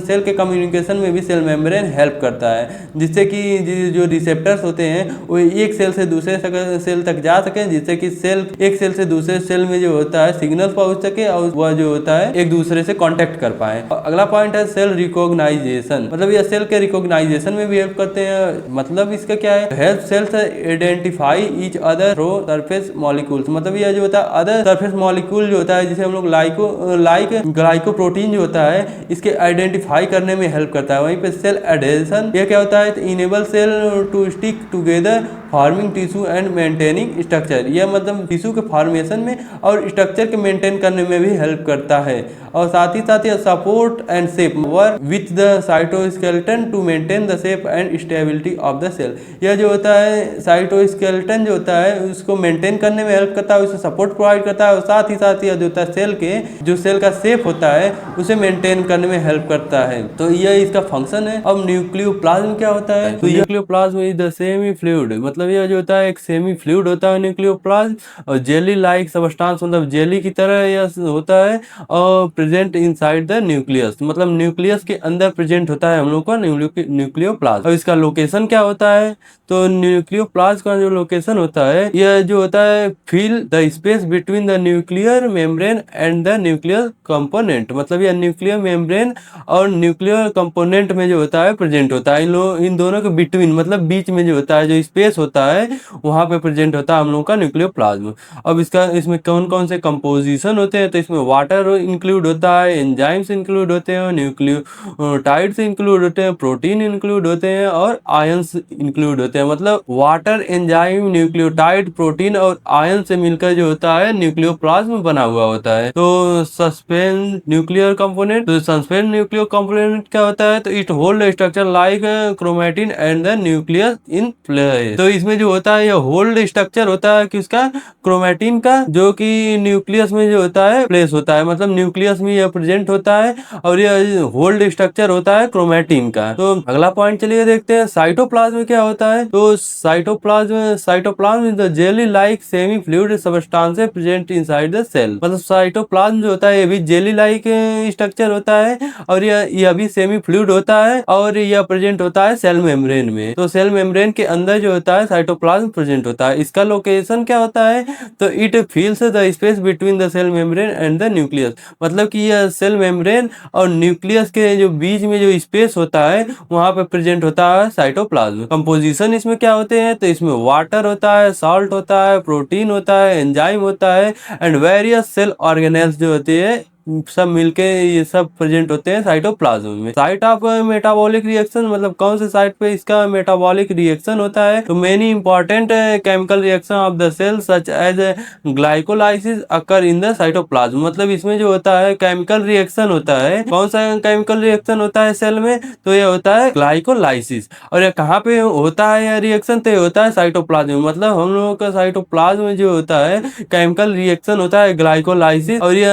S1: सेल के कम्युनिकेशन में भी सेल मेम्ब्रेन हेल्प करता है, जिससे कि जो रिसेप्टर्स होते हैं वो एक सेल से दूसरे सेल तक जा सकें, जिससे कि एक सेल से दूसरे सेल में जो होता है सिग्नल पहुंच सके और वह जो होता है एक दूसरे से कांटेक्ट कर पाए। और अगला पॉइंट है सेल रिकॉग्नाइजेशन, मतलब ये सेल के रिकॉग्नाइजेशन में भी हेल्प करते हैं। मतलब इसका क्या है, help cells identify each other through surface molecules, मतलब ये जो होता है अदर सरफेस मॉलिक्यूल जो होता है, जिसे हम लोग ग्लाइकोप्रोटीन जो होता है इसके आइडेंटिफाई करने में हेल्प करता है। वहीं पे सेल एडहेशन, ये क्या होता है, enable cell to stick together forming tissue and maintaining structure, यह मतलब टिश्यू के फॉर्मेशन में और स्ट्रक्चर के मेंटेन करने में भी हेल्प करता है। और साथ ही यह support and shape work with the cytoskeleton to maintain the shape and stability of the cell, यह जो होता है साइटोस्केलेटन जो होता है उसको मेंटेन करने में हेल्प करता है, उसे सपोर्ट प्रोवाइड करता है। और साथ ही यह जो होता है सेल का शेप होता है उसे मेंटेन करने में हेल्प करता है। तो यह इसका फंक्शन है। अब न्यूक्लियोप्लाज्म क्या होता है, तो nucleoplasm is the semi fluid, मतलब यह जो होता है एक सेमी फ्लूइड होता है न्यूक्लियोप्लाज्म, और जेली लाइक सबस्टांस, मतलब जेली की तरह यह होता है और प्रेजेंट इनसाइड द न्यूक्लियस, मतलब न्यूक्लियस के अंदर प्रेजेंट होता है हम लोग का न्यूक्लियोप्लाज्म। और इसका लोकेशन क्या होता है, तो न्यूक्लियोप्लाज्म का जो लोकेशन होता है यह जो होता है fill the space between the nuclear membrane and the nuclear component, मतलब यह न्यूक्लियर मेम्ब्रेन और न्यूक्लियर कंपोनेंट में जो होता है प्रेजेंट होता है, इन दोनों के बिटवीन, मतलब बीच में जो होता है जो स्पेस होता है वहां पे प्रेजेंट होता है हम लोग का न्यूक्लियोप्लाज्म। अब इसमें कौन कौन से कंपोजिशन होते हैं, तो इसमें वाटर इंक्लूड होता है, एंजाइम्स इंक्लूड होते हैं, न्यूक्लियोटाइड्स इंक्लूड होते हैं, प्रोटीन इंक्लूड होते हैं और आयंस इंक्लूड होते हैं। मतलब वाटर, एंजाइम, न्यूक्लियोटाइड, प्रोटीन और आयन से मिलकर जो होता है न्यूक्लियोप्लाज्म बना हुआ होता है। तो सस्पेंड न्यूक्लियर कंपोनेंट, तो सस्पेंड न्यूक्लियर कंपोनेंट क्या होता है, तो it hold structure like chromatin and the nucleus in place, तो इसमें जो होता है यह होल्ड स्ट्रक्चर होता है किसका, क्रोमेटिन का, जो कि न्यूक्लियस में जो होता है प्लेस होता है, मतलब न्यूक्लियस में यह प्रेजेंट होता है और यह होल्ड स्ट्रक्चर होता है क्रोमेटिन का। तो अगला पॉइंट चलिए देखते हैं साइटोप्लाज्म में क्या होता है, तो cytoplasm is the jelly like semi fluid substances present inside the cell, मतलब साइटोप्लाज्म जो होता है ये भी जेली लाइक स्ट्रक्चर होता है और यह भी सेमी फ्लूइड होता है और यह प्रेजेंट होता है सेल मेम्ब्रेन में। तो सेल मेम्ब्रेन के अंदर जो होता है साइटोप्लाज्म प्रेजेंट होता है। इसका लोकेशन क्या होता है, तो it fills the space between the cell membrane and the nucleus, मतलब कि यह सेल मेम्ब्रेन और न्यूक्लियस के जो बीच में जो स्पेस होता है वहां पे प्रेजेंट होता है साइटोप्लाज्म। कंपोजिशन इसमें क्या होते हैं, तो इसमें वाटर होता है, सॉल्ट होता है, प्रोटीन होता है, एंजाइम होता है एंड वेरियस सेल ऑर्गेनेल्स जो होते हैं सब मिलके ये सब प्रेजेंट होते हैं साइटोप्लाज्म में। साइट ऑफ मेटाबॉलिक रिएक्शन, मतलब कौन से साइट पे इसका मेटाबॉलिक रिएक्शन होता है, तो many important chemical reaction of the cell such as glycolysis occur in the cytoplasm, मतलब इसमें जो होता है केमिकल रिएक्शन होता है, कौन सा केमिकल रिएक्शन होता है सेल में, तो ये होता है ग्लाइकोलाइसिस। और ये कहाँ पे होता है यह रिएक्शन, तो ये होता है साइटोप्लाज्म में, मतलब हम लोगों का साइटोप्लाज्म में जो होता है केमिकल रिएक्शन होता है ग्लाइकोलाइसिस, और यह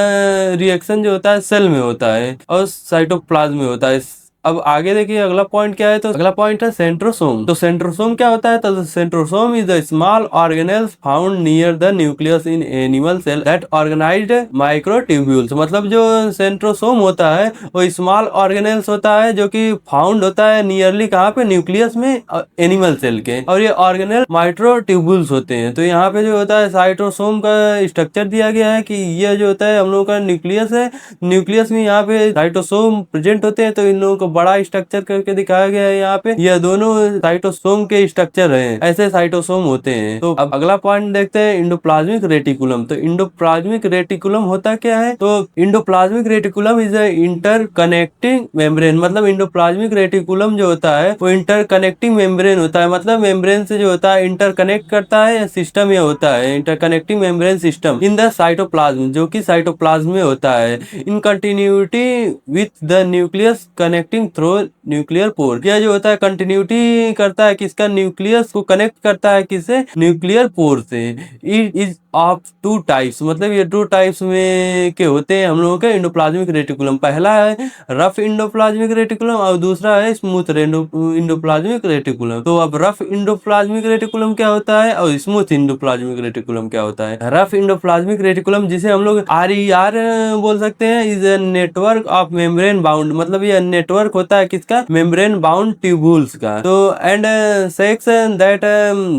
S1: रिएक्शन जो होता है सेल में होता है और साइटोप्लाज्म में होता है। अब आगे देखिए अगला पॉइंट क्या है, तो अगला पॉइंट है सेंट्रोसोम। तो सेंट्रोसोम क्या होता है, तो centrosome is the small organelles found near the nucleus in animal cell that organised microtubules, मतलब जो सेंट्रोसोम होता है वो स्मॉल ऑर्गेनेल्स होता है जो कि फाउंड होता है नियरली कहाँ पे, न्यूक्लियस में एनिमल सेल के, और ये ऑर्गेनेल माइक्रोट्यूब्यूल्स होते हैं। तो यहाँ पे जो होता है साइटोसोम का स्ट्रक्चर दिया गया है कि यह जो होता है हम लोगों का न्यूक्लियस है, न्यूक्लियस में यहाँ पे साइटोसोम प्रेजेंट होते हैं, तो इन लोगों को बड़ा स्ट्रक्चर करके दिखाया गया है यहाँ पे, यह दोनों साइटोसोम के स्ट्रक्चर हैं, ऐसे साइटोसोम होते हैं। तो अब अगला पॉइंट देखते हैं, इंडोप्लाज्मिक रेटिकुलम। तो इंडोप्लाज्मिक रेटिकुलम होता क्या है? तो endoplasmic reticulum is interconnecting membrane. मतलब इंडोप्लाज्मिक रेटिकुलम जो होता है वो इंटरकनेक्टिंग मेम्ब्रेन होता है, मतलब मेम्ब्रेन से जो होता है इंटरकनेक्ट करता है, सिस्टम ये होता है interconnecting membrane system in the cytoplasm, जो कि साइटोप्लाज्म में होता है, in continuity with the nucleus connecting through nuclear pore. यह जो होता है कंटिन्यूटी करता है किसका? न्यूक्लियस को कनेक्ट करता है किससे? न्यूक्लियर पोर से। It is of two types, मतलब ये टू टाइप्स में के होते हैं हम लोगों के इंडोप्लाज्मिक रेटिकुलम। पहला है रफ इंडोप्लाज्मिक रेटिकुलम और दूसरा है स्मूथ इंडोप्लाज्मिक रेटिकुलम। तो अब रफ इंडोप्लाज्मिक रेटिकुलम क्या होता है और स्मूथ इंडोप्लाज्मिक रेटिकुलम क्या होता है? रफ इंडोप्लाज्मिक रेटिकुलम, जिसे हम लोग RER बोल सकते हैं, is a network of membrane bound. मतलब ये नेटवर्क होता है किसका? मेम्ब्रेन बाउंड ट्यूबुल्स का। तो and sacs that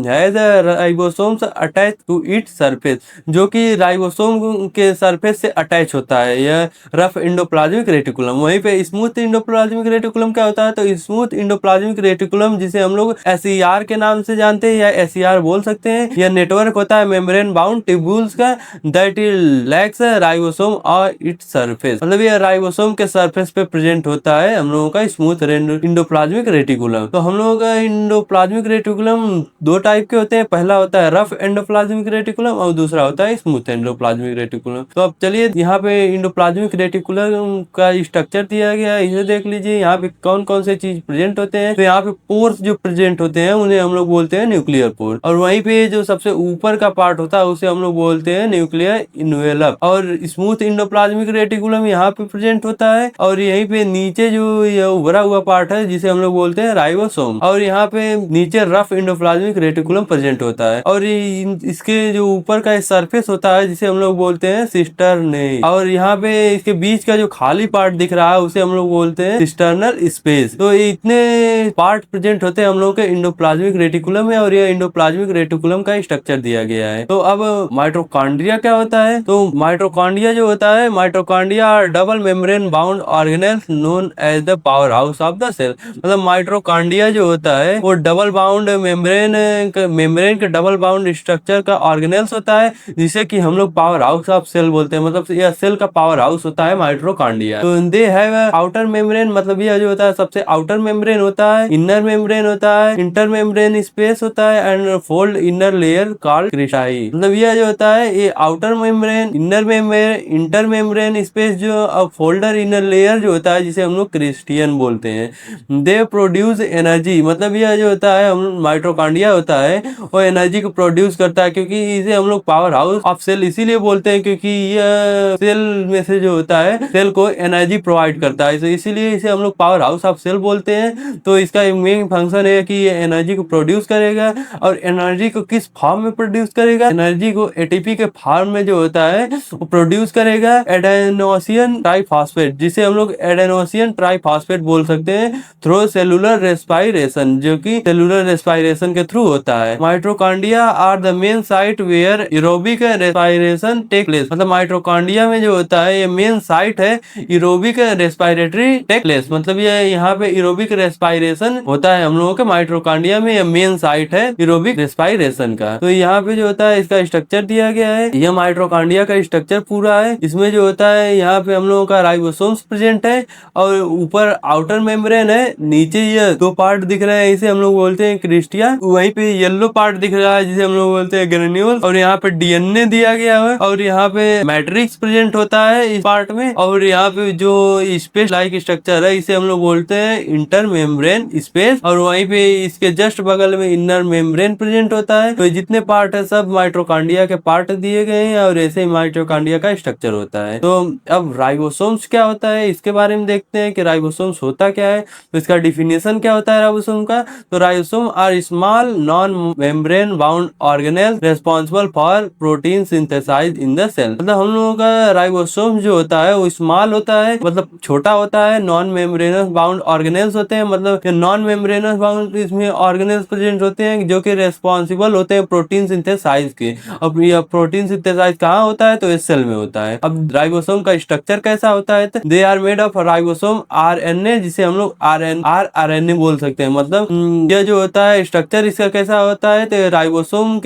S1: has ribosomes attach to its surface, जो कि राइबोसोम के सरफेस से अटैच होता है, यह रफ इंडोप्लाज्मिक रेटिकुलम। वहीं पे स्मूथ इंडोप्लाज्मिक रेटिकुलम क्या होता है? तो स्मूथ इंडोप्लाज्मिक रेटिकुलम, जिसे हम लोग SER के नाम से जानते हैं या SER बोल सकते हैं, यह नेटवर्क होता है मेम्ब्रेन बाउंड ट्यूबुल्स का, दैट लैक्स राइबोसोम और इट्स सरफेस। मतलब यह राइबोसोम के सरफेस पे प्रेजेंट होता है हम लोगों का स्मूथ इंडोप्लाज्मिक रेटिकुलम। तो हम लोगों का इंडोप्लाज्मिक रेटिकुलम दो टाइप के होते हैं, पहला होता है रफ एंडोप्लाज्मिक रेटिकुलम और दूसरा होता है स्मूथ एंडोप्लाज्मिक रेटिकुलम। तो अब चलिए यहाँ पे इंडोप्लाज्मिक रेटिकुलम का स्ट्रक्चर दिया गया है, इसे देख लीजिए। यहाँ पे कौन कौन से चीज प्रेजेंट होते हैं। तो यहाँ पे पोर्स जो प्रेजेंट होते हैं उन्हें हम लोग बोलते हैं न्यूक्लियर पोर, और वहीं पे जो सबसे ऊपर का पार्ट होता है उसे हम लोग बोलते हैं न्यूक्लियर इन्वेलप। और स्मूथ इंडोप्लाज्मिक रेटिकुलम यहाँ पे प्रेजेंट होता है, और यहीं पे नीचे जो ये उभरा हुआ पार्ट है जिसे हम लोग बोलते हैं राइबोसोम, और यहाँ पे नीचे रफ इंडोप्लाज्मिक रेटिकुलम प्रेजेंट होता है, और इसके जो ऊपर का सरफेस होता है जिसे हम लोग बोलते हैं सिस्टर्नेट, और यहाँ पे इसके बीच का जो खाली पार्ट दिख रहा है उसे हम लोग बोलते हैं सिस्टर्नल स्पेस। तो इतने पार्ट प्रेजेंट होते हैं हम लोग के इंडोप्लाज्मिक रेटिकुलम में, और यह इंडोप्लाज्मिक रेटिकुलम का स्ट्रक्चर दिया गया है। तो अब माइटोकॉन्ड्रिया क्या होता है? तो माइटोकॉन्ड्रिया जो होता है, mitochondria are double membrane bound organelles known as the power house of the cell. मतलब माइटोकॉन्ड्रिया जो होता है वो डबल बाउंड मेम्ब्रेन के डबल बाउंड स्ट्रक्चर का ऑर्गेनेल्स होता है, जिसे कि हम लोग पावर हाउस ऑफ सेल बोलते हैं। मतलब यह सेल का पावर हाउस होता है माइटोकॉन्ड्रिया। तो दे हैव आउटर मेम्ब्रेन, मतलब यह जो होता है सबसे आउटर मेम्ब्रेन होता है, इनर मेम्ब्रेन होता है, इंटर मेम्ब्रेन स्पेस होता है, and fold inner layer called cristae. मतलब यह जो होता है ये outer membrane, inner membrane, inter membrane space जो फोल्डर इनर लेयर जो होता है जिसे हम लोग क्रिस्टियन बोलते हैं। दे प्रोड्यूस एनर्जी, मतलब यह जो होता है हम माइटोकॉन्ड्रिया होता है वो एनर्जी को प्रोड्यूस करता है, क्योंकि इसे हम लोग पावर हाउस ऑफ सेल इसीलिए बोलते हैं क्योंकि यह सेल में से जो होता है सेल को एनर्जी प्रोवाइड करता है, तो इसीलिए इसे हम लोग पावर हाउस ऑफ सेल बोलते हैं। तो इसका मेन फंक्शन है कि ये एनर्जी को प्रोड्यूस करेगा, और एनर्जी को किस फॉर्म में प्रोड्यूस करेगा? एनर्जी को एटीपी के फॉर्म में जो होता है वो प्रोड्यूस करेगा एडेनोसिन ट्राइफॉस्फेट, जिसे हम लोग एडेनोसिन ट्राइफॉस्फेट बोल सकते हैं, थ्रू सेलुलर रेस्पायरेशन, जो कि सेलुलर रेस्पायरेशन के थ्रू होता है। Mitochondria are the main site where aerobic respiration take place. मतलब माइटोकॉन्ड्रिया में जो होता है ये मेन साइट है एरोबिक रेस्पायरेटरी टेक प्लेस। मतलब ये यहाँ पे एरोबिक रेस्पायरेशन होता है हम लोगों के माइटोकॉन्ड्रिया में, ये मेन साइट है एरोबिक रेस्पायरेशन का। तो यहाँ पे जो होता है इसका स्ट्रक्चर दिया गया है, यह माइटोकॉन्ड्रिया का स्ट्रक्चर पूरा है। इसमें जो होता है यहाँ पे हम लोगों का राइबोसोम्स प्रेजेंट है, और ऊपर आउटर मेम्ब्रेन है, नीचे ये दो पार्ट दिख रहे हैं इसे हम लोग बोलते हैं क्रिस्टिया, वहीं पे येलो पार्ट दिख रहा है जिसे हम लोग बोलते हैं ग्रेन्यूल, और यहाँ पे DNA दिया गया है, और यहाँ पे मैट्रिक्स प्रेजेंट होता है इस पार्ट में, और यहाँ पे जो स्पेस लाइक स्ट्रक्चर है इसे हम लोग बोलते हैं इंटर मेम्ब्रेन स्पेस, और वहीं पे इसके जस्ट बगल में इनर मेम्ब्रेन प्रेजेंट होता है। तो जितने पार्ट है सब माइटोकॉन्ड्रिया के पार्ट दिए गए हैं, और ऐसे ही माइटोकॉन्ड्रिया का स्ट्रक्चर होता है। तो अब राइबोसोम्स क्या होता है इसके बारे में देखते हैं कि राइबोसोम्स होता क्या है। तो इसका डिफिनेशन क्या होता है राइबोसोम का? तो ribosome are small non membrane bound organelle responsible for protein synthesize in the cell. मतलब हम लोगों का राइबोसोम जो होता है वो स्मॉल होता है, मतलब छोटा होता है, नॉन मेम्ब्रेनस बाउंड ऑर्गेनेल्स होते हैं, मतलब नॉन मेम्ब्रेनस बाउंड इसमें ऑर्गेनेल्स प्रेजेंट होते हैं जो कि रेस्पॉन्सिबल होते हैं प्रोटीन सिंथेसाइज के। अब यह प्रोटीन सिंथेसाइज कहाँ होता है? तो इस सेल में होता है। अब राइबोसोम का स्ट्रक्चर कैसा होता है? They are made of ribosome are mRNA जिसे हम लोग rRNA बोल सकते हैं। मतलब यह जो होता है स्ट्रक्चर इसका कैसा होता है, तो राइबोसोम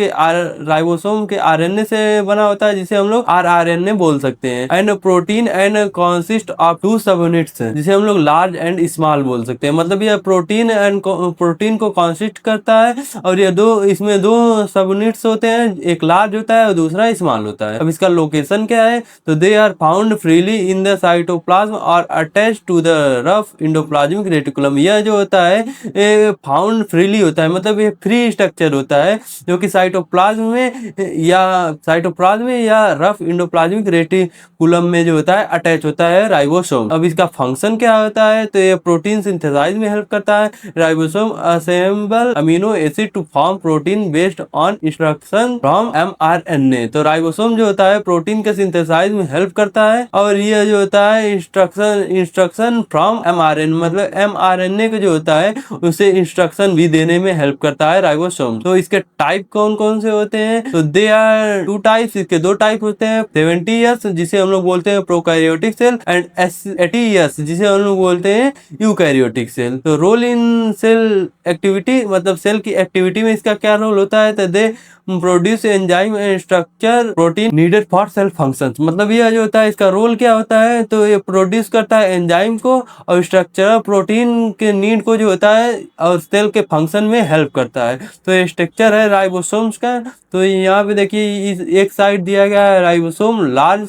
S1: के RNA से बना होता है जिसे हम लोग rRNA बोल सकते हैं। And protein and consist of 2 सब यूनिट्स जिसे हम लोग लार्ज एंड स्मॉल बोल सकते हैं। मतलब यह प्रोटीन को कॉन्सिस्ट करता है और ये इसमें 2 सब यूनिट्स होते हैं, एक लार्ज होता है और दूसरा स्मॉल होता है। अब इसका लोकेशन क्या है, तो they are found freely in the cytoplasm और attach to the rough endoplasmic reticulum. यह जो होता है फाउंड फ्रीली होता है, मतलब ये फ्री स्ट्रक्चर होता है जो कि साइटोप्लाज्म में या रफ एंडोप्लाज्मिक रेटिकुलम में जो होता है अटैच होता है राइबोसोम। अब इसका फंक्शन क्या होता है, तो ये प्रोटीन सिंथेसाइज में हेल्प करता है। Ribosome assemble amino acid to form protein based on instruction from mRNA। तो राइबोसोम जो होता है प्रोटीन के सिंथेसाइज में हेल्प करता है और यह जो होता है इंस्ट्रक्शन फ्रॉम mRNA, मतलब mRNA को जो होता है उसे इंस्ट्रक्शन भी देने में हेल्प करता है राइबोसोम। तो इसके टाइप कौन कौन से होते हैं, तो दे आर 2 टाइप्स, इसके 2 टाइप होते हैं। 70S जिसे हम लोग बोलते हैं प्रोकैरियोटिक सेल एंड 80S जिसे हम लोग बोलते हैं यूकैरियोटिक सेल। तो रोल इन सेल एक्टिविटी, मतलब सेल की एक्टिविटी में इसका क्या रोल होता है, तो they produce enzyme and structure protein needed for sale functions. मतलब यह जो होता है इसका रोल क्या होता है, तो ये प्रोड्यूस करता है एंजाइम को और स्ट्रक्चर प्रोटीन के नीड को जो होता है और सेल के फंक्शन में हेल्प करता है। तो ये स्ट्रक्चर है राइबोसोम्स का। तो यहाँ पे देखिए इस एक साइड दिया गया है राइबोसोम लार्ज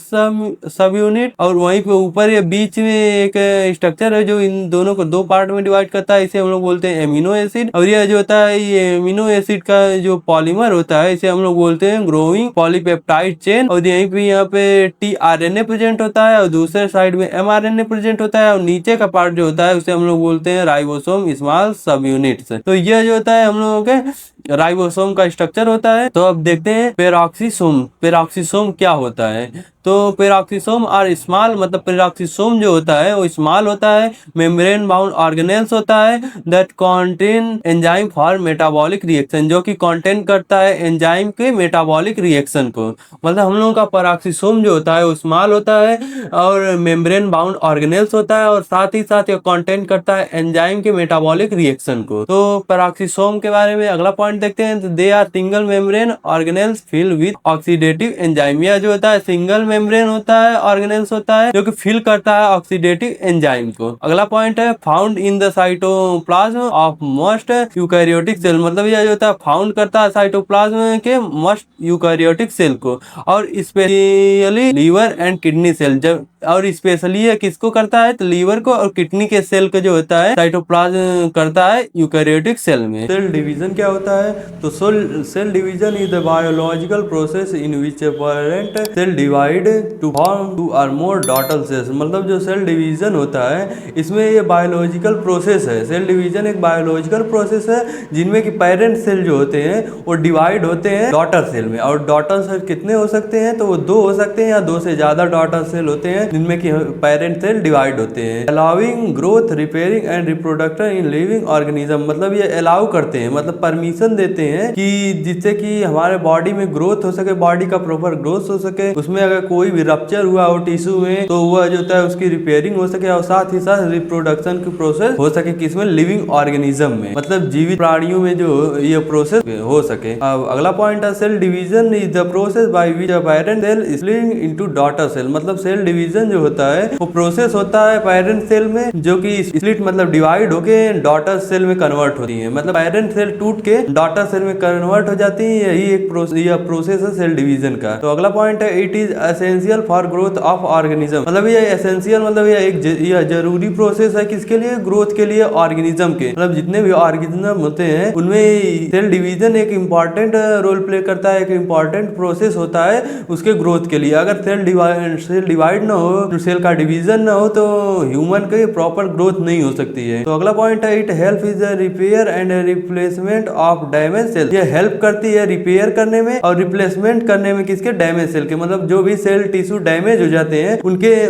S1: सब यूनिट और वहीं पे ऊपर ये बीच में एक स्ट्रक्चर है जो इन दोनों को 2 पार्ट में डिवाइड करता है, इसे हम लोग बोलते हैं एमिनो एसिड। और यह जो होता है ये एमिनो एसिड का जो पॉलीमर होता है इसे हम लोग बोलते हैं ग्रोइंग पॉलीपेप्टाइड चेन। और यहीं पे यहाँ पे tRNA प्रेजेंट होता है और दूसरे साइड में mRNA प्रेजेंट होता है और नीचे का पार्ट जो होता है उसे हम लोग बोलते हैं राइबोसोम स्मॉल सब यूनिट्स। तो यह जो होता है हम लोगों के राइबोसोम का स्ट्रक्चर होता है। तो अब देखते हैं पेरोक्सिसोम क्या होता है। तो पेरोक्सिसोम और स्मॉल, मतलब पेरोक्सिसोम जो होता है वो स्मॉल होता है, मेम्ब्रेन बाउंड ऑर्गेनेल्स होता है that contain enzyme for metabolic reaction, जो कि कंटेन करता है एंजाइम के मेटाबॉलिक रिएक्शन को। मतलब हम लोगों का पेरोक्सिसोम जो होता है वो स्मॉल होता है और मेम्ब्रेन बाउंड ऑर्गेनेल्स होता है और साथ ही साथ ये कंटेन करता है एंजाइम के मेटाबॉलिक रिएक्शन को। तो पेरोक्सिसोम के बारे में अगला पॉइंट देखते हैं। तो they are single membrane organelles fill with oxidative enzyme. यह जो होता है सिंगल मेम्ब्रेन होता है, ऑर्गेनेल्स होता है जो कि फिल करता है ऑक्सीडेटिव एंजाइम को। अगला पॉइंट है found in the cytoplasm of most eukaryotic cell. मतलब यह जो होता है फाउंड करता है साइटोप्लाज्म के मोस्ट यूकैरियोटिक सेल को और specially liver and kidney cell. जब और स्पेशली ये किसको करता है, तो लीवर को और किडनी के सेल को जो होता है साइटोप्लाज्म करता है यूकैरियोटिक सेल में। सेल डिवीजन क्या होता है, तो cell division is the biological process in which parent cell divide to form 2 or more daughter cells. मतलब जो सेल डिवीजन होता है इसमें ये बायोलॉजिकल प्रोसेस है। सेल डिवीजन एक बायोलॉजिकल प्रोसेस है जिनमें कि पेरेंट सेल जो होते हैं वो डिवाइड होते हैं डॉटर सेल में। और डॉटर सेल कितने हो सकते हैं, तो वो 2 हो सकते हैं या 2 से ज्यादा डॉटर सेल होते हैं जिनमें कि पेरेंट सेल डिवाइड होते हैं। Allowing growth, repairing and reproduction in living organism. मतलब ये अलाउ करते हैं, मतलब परमिशन देते हैं कि जिससे कि हमारे बॉडी में ग्रोथ हो सके, बॉडी का प्रॉपर ग्रोथ हो सके। उसमें अगर कोई भी रप्चर हुआ हो टिश्यू में तो वह जो होता है उसकी रिपेयरिंग हो सके और साथ ही साथ रिप्रोडक्शन की प्रोसेस हो सके किसमें, लिविंग ऑर्गेनिज्म में, मतलब जीवित प्राणियों में जो ये प्रोसेस हो सके। अब अगला पॉइंट है cell division is the process by which parent cell split into daughter cell. मतलब सेल डिवीजन जो होता है वो प्रोसेस होता है पेरेंट सेल में जो कि स्प्लिट मतलब डिवाइड होके डॉटर सेल में कन्वर्ट होती है। मतलब पेरेंट सेल टूट के डॉटर सेल में कन्वर्ट हो जाती है। यही एक प्रोसेस है सेल डिवीजन का। तो अगला पॉइंट है it is essential for growth of organism. मतलब ये एसेंशियल, मतलब यह जरूरी प्रोसेस है किसके लिए, ग्रोथ के लिए, ऑर्गेनिज्म के। मतलब जितने भी ऑर्गेनिज्म होते हैं उनमें सेल डिवीजन एक इंपॉर्टेंट रोल प्ले करता है, एक इंपॉर्टेंट प्रोसेस होता है उसके ग्रोथ के लिए। अगर सेल डिवाइड ना हो, सेल का डिवीजन ना हो तो ह्यूमन के प्रॉपर ग्रोथ नहीं हो सकती है। तो अगला पॉइंट है it help is repair and replacement of damage cell. ये हेल्प करती है रिपेयर करने में और रिप्लेसमेंट करने में किसके, डैमेज सेल के। मतलब जो भी सेल टिश्यू डैमेज हो जाते हैं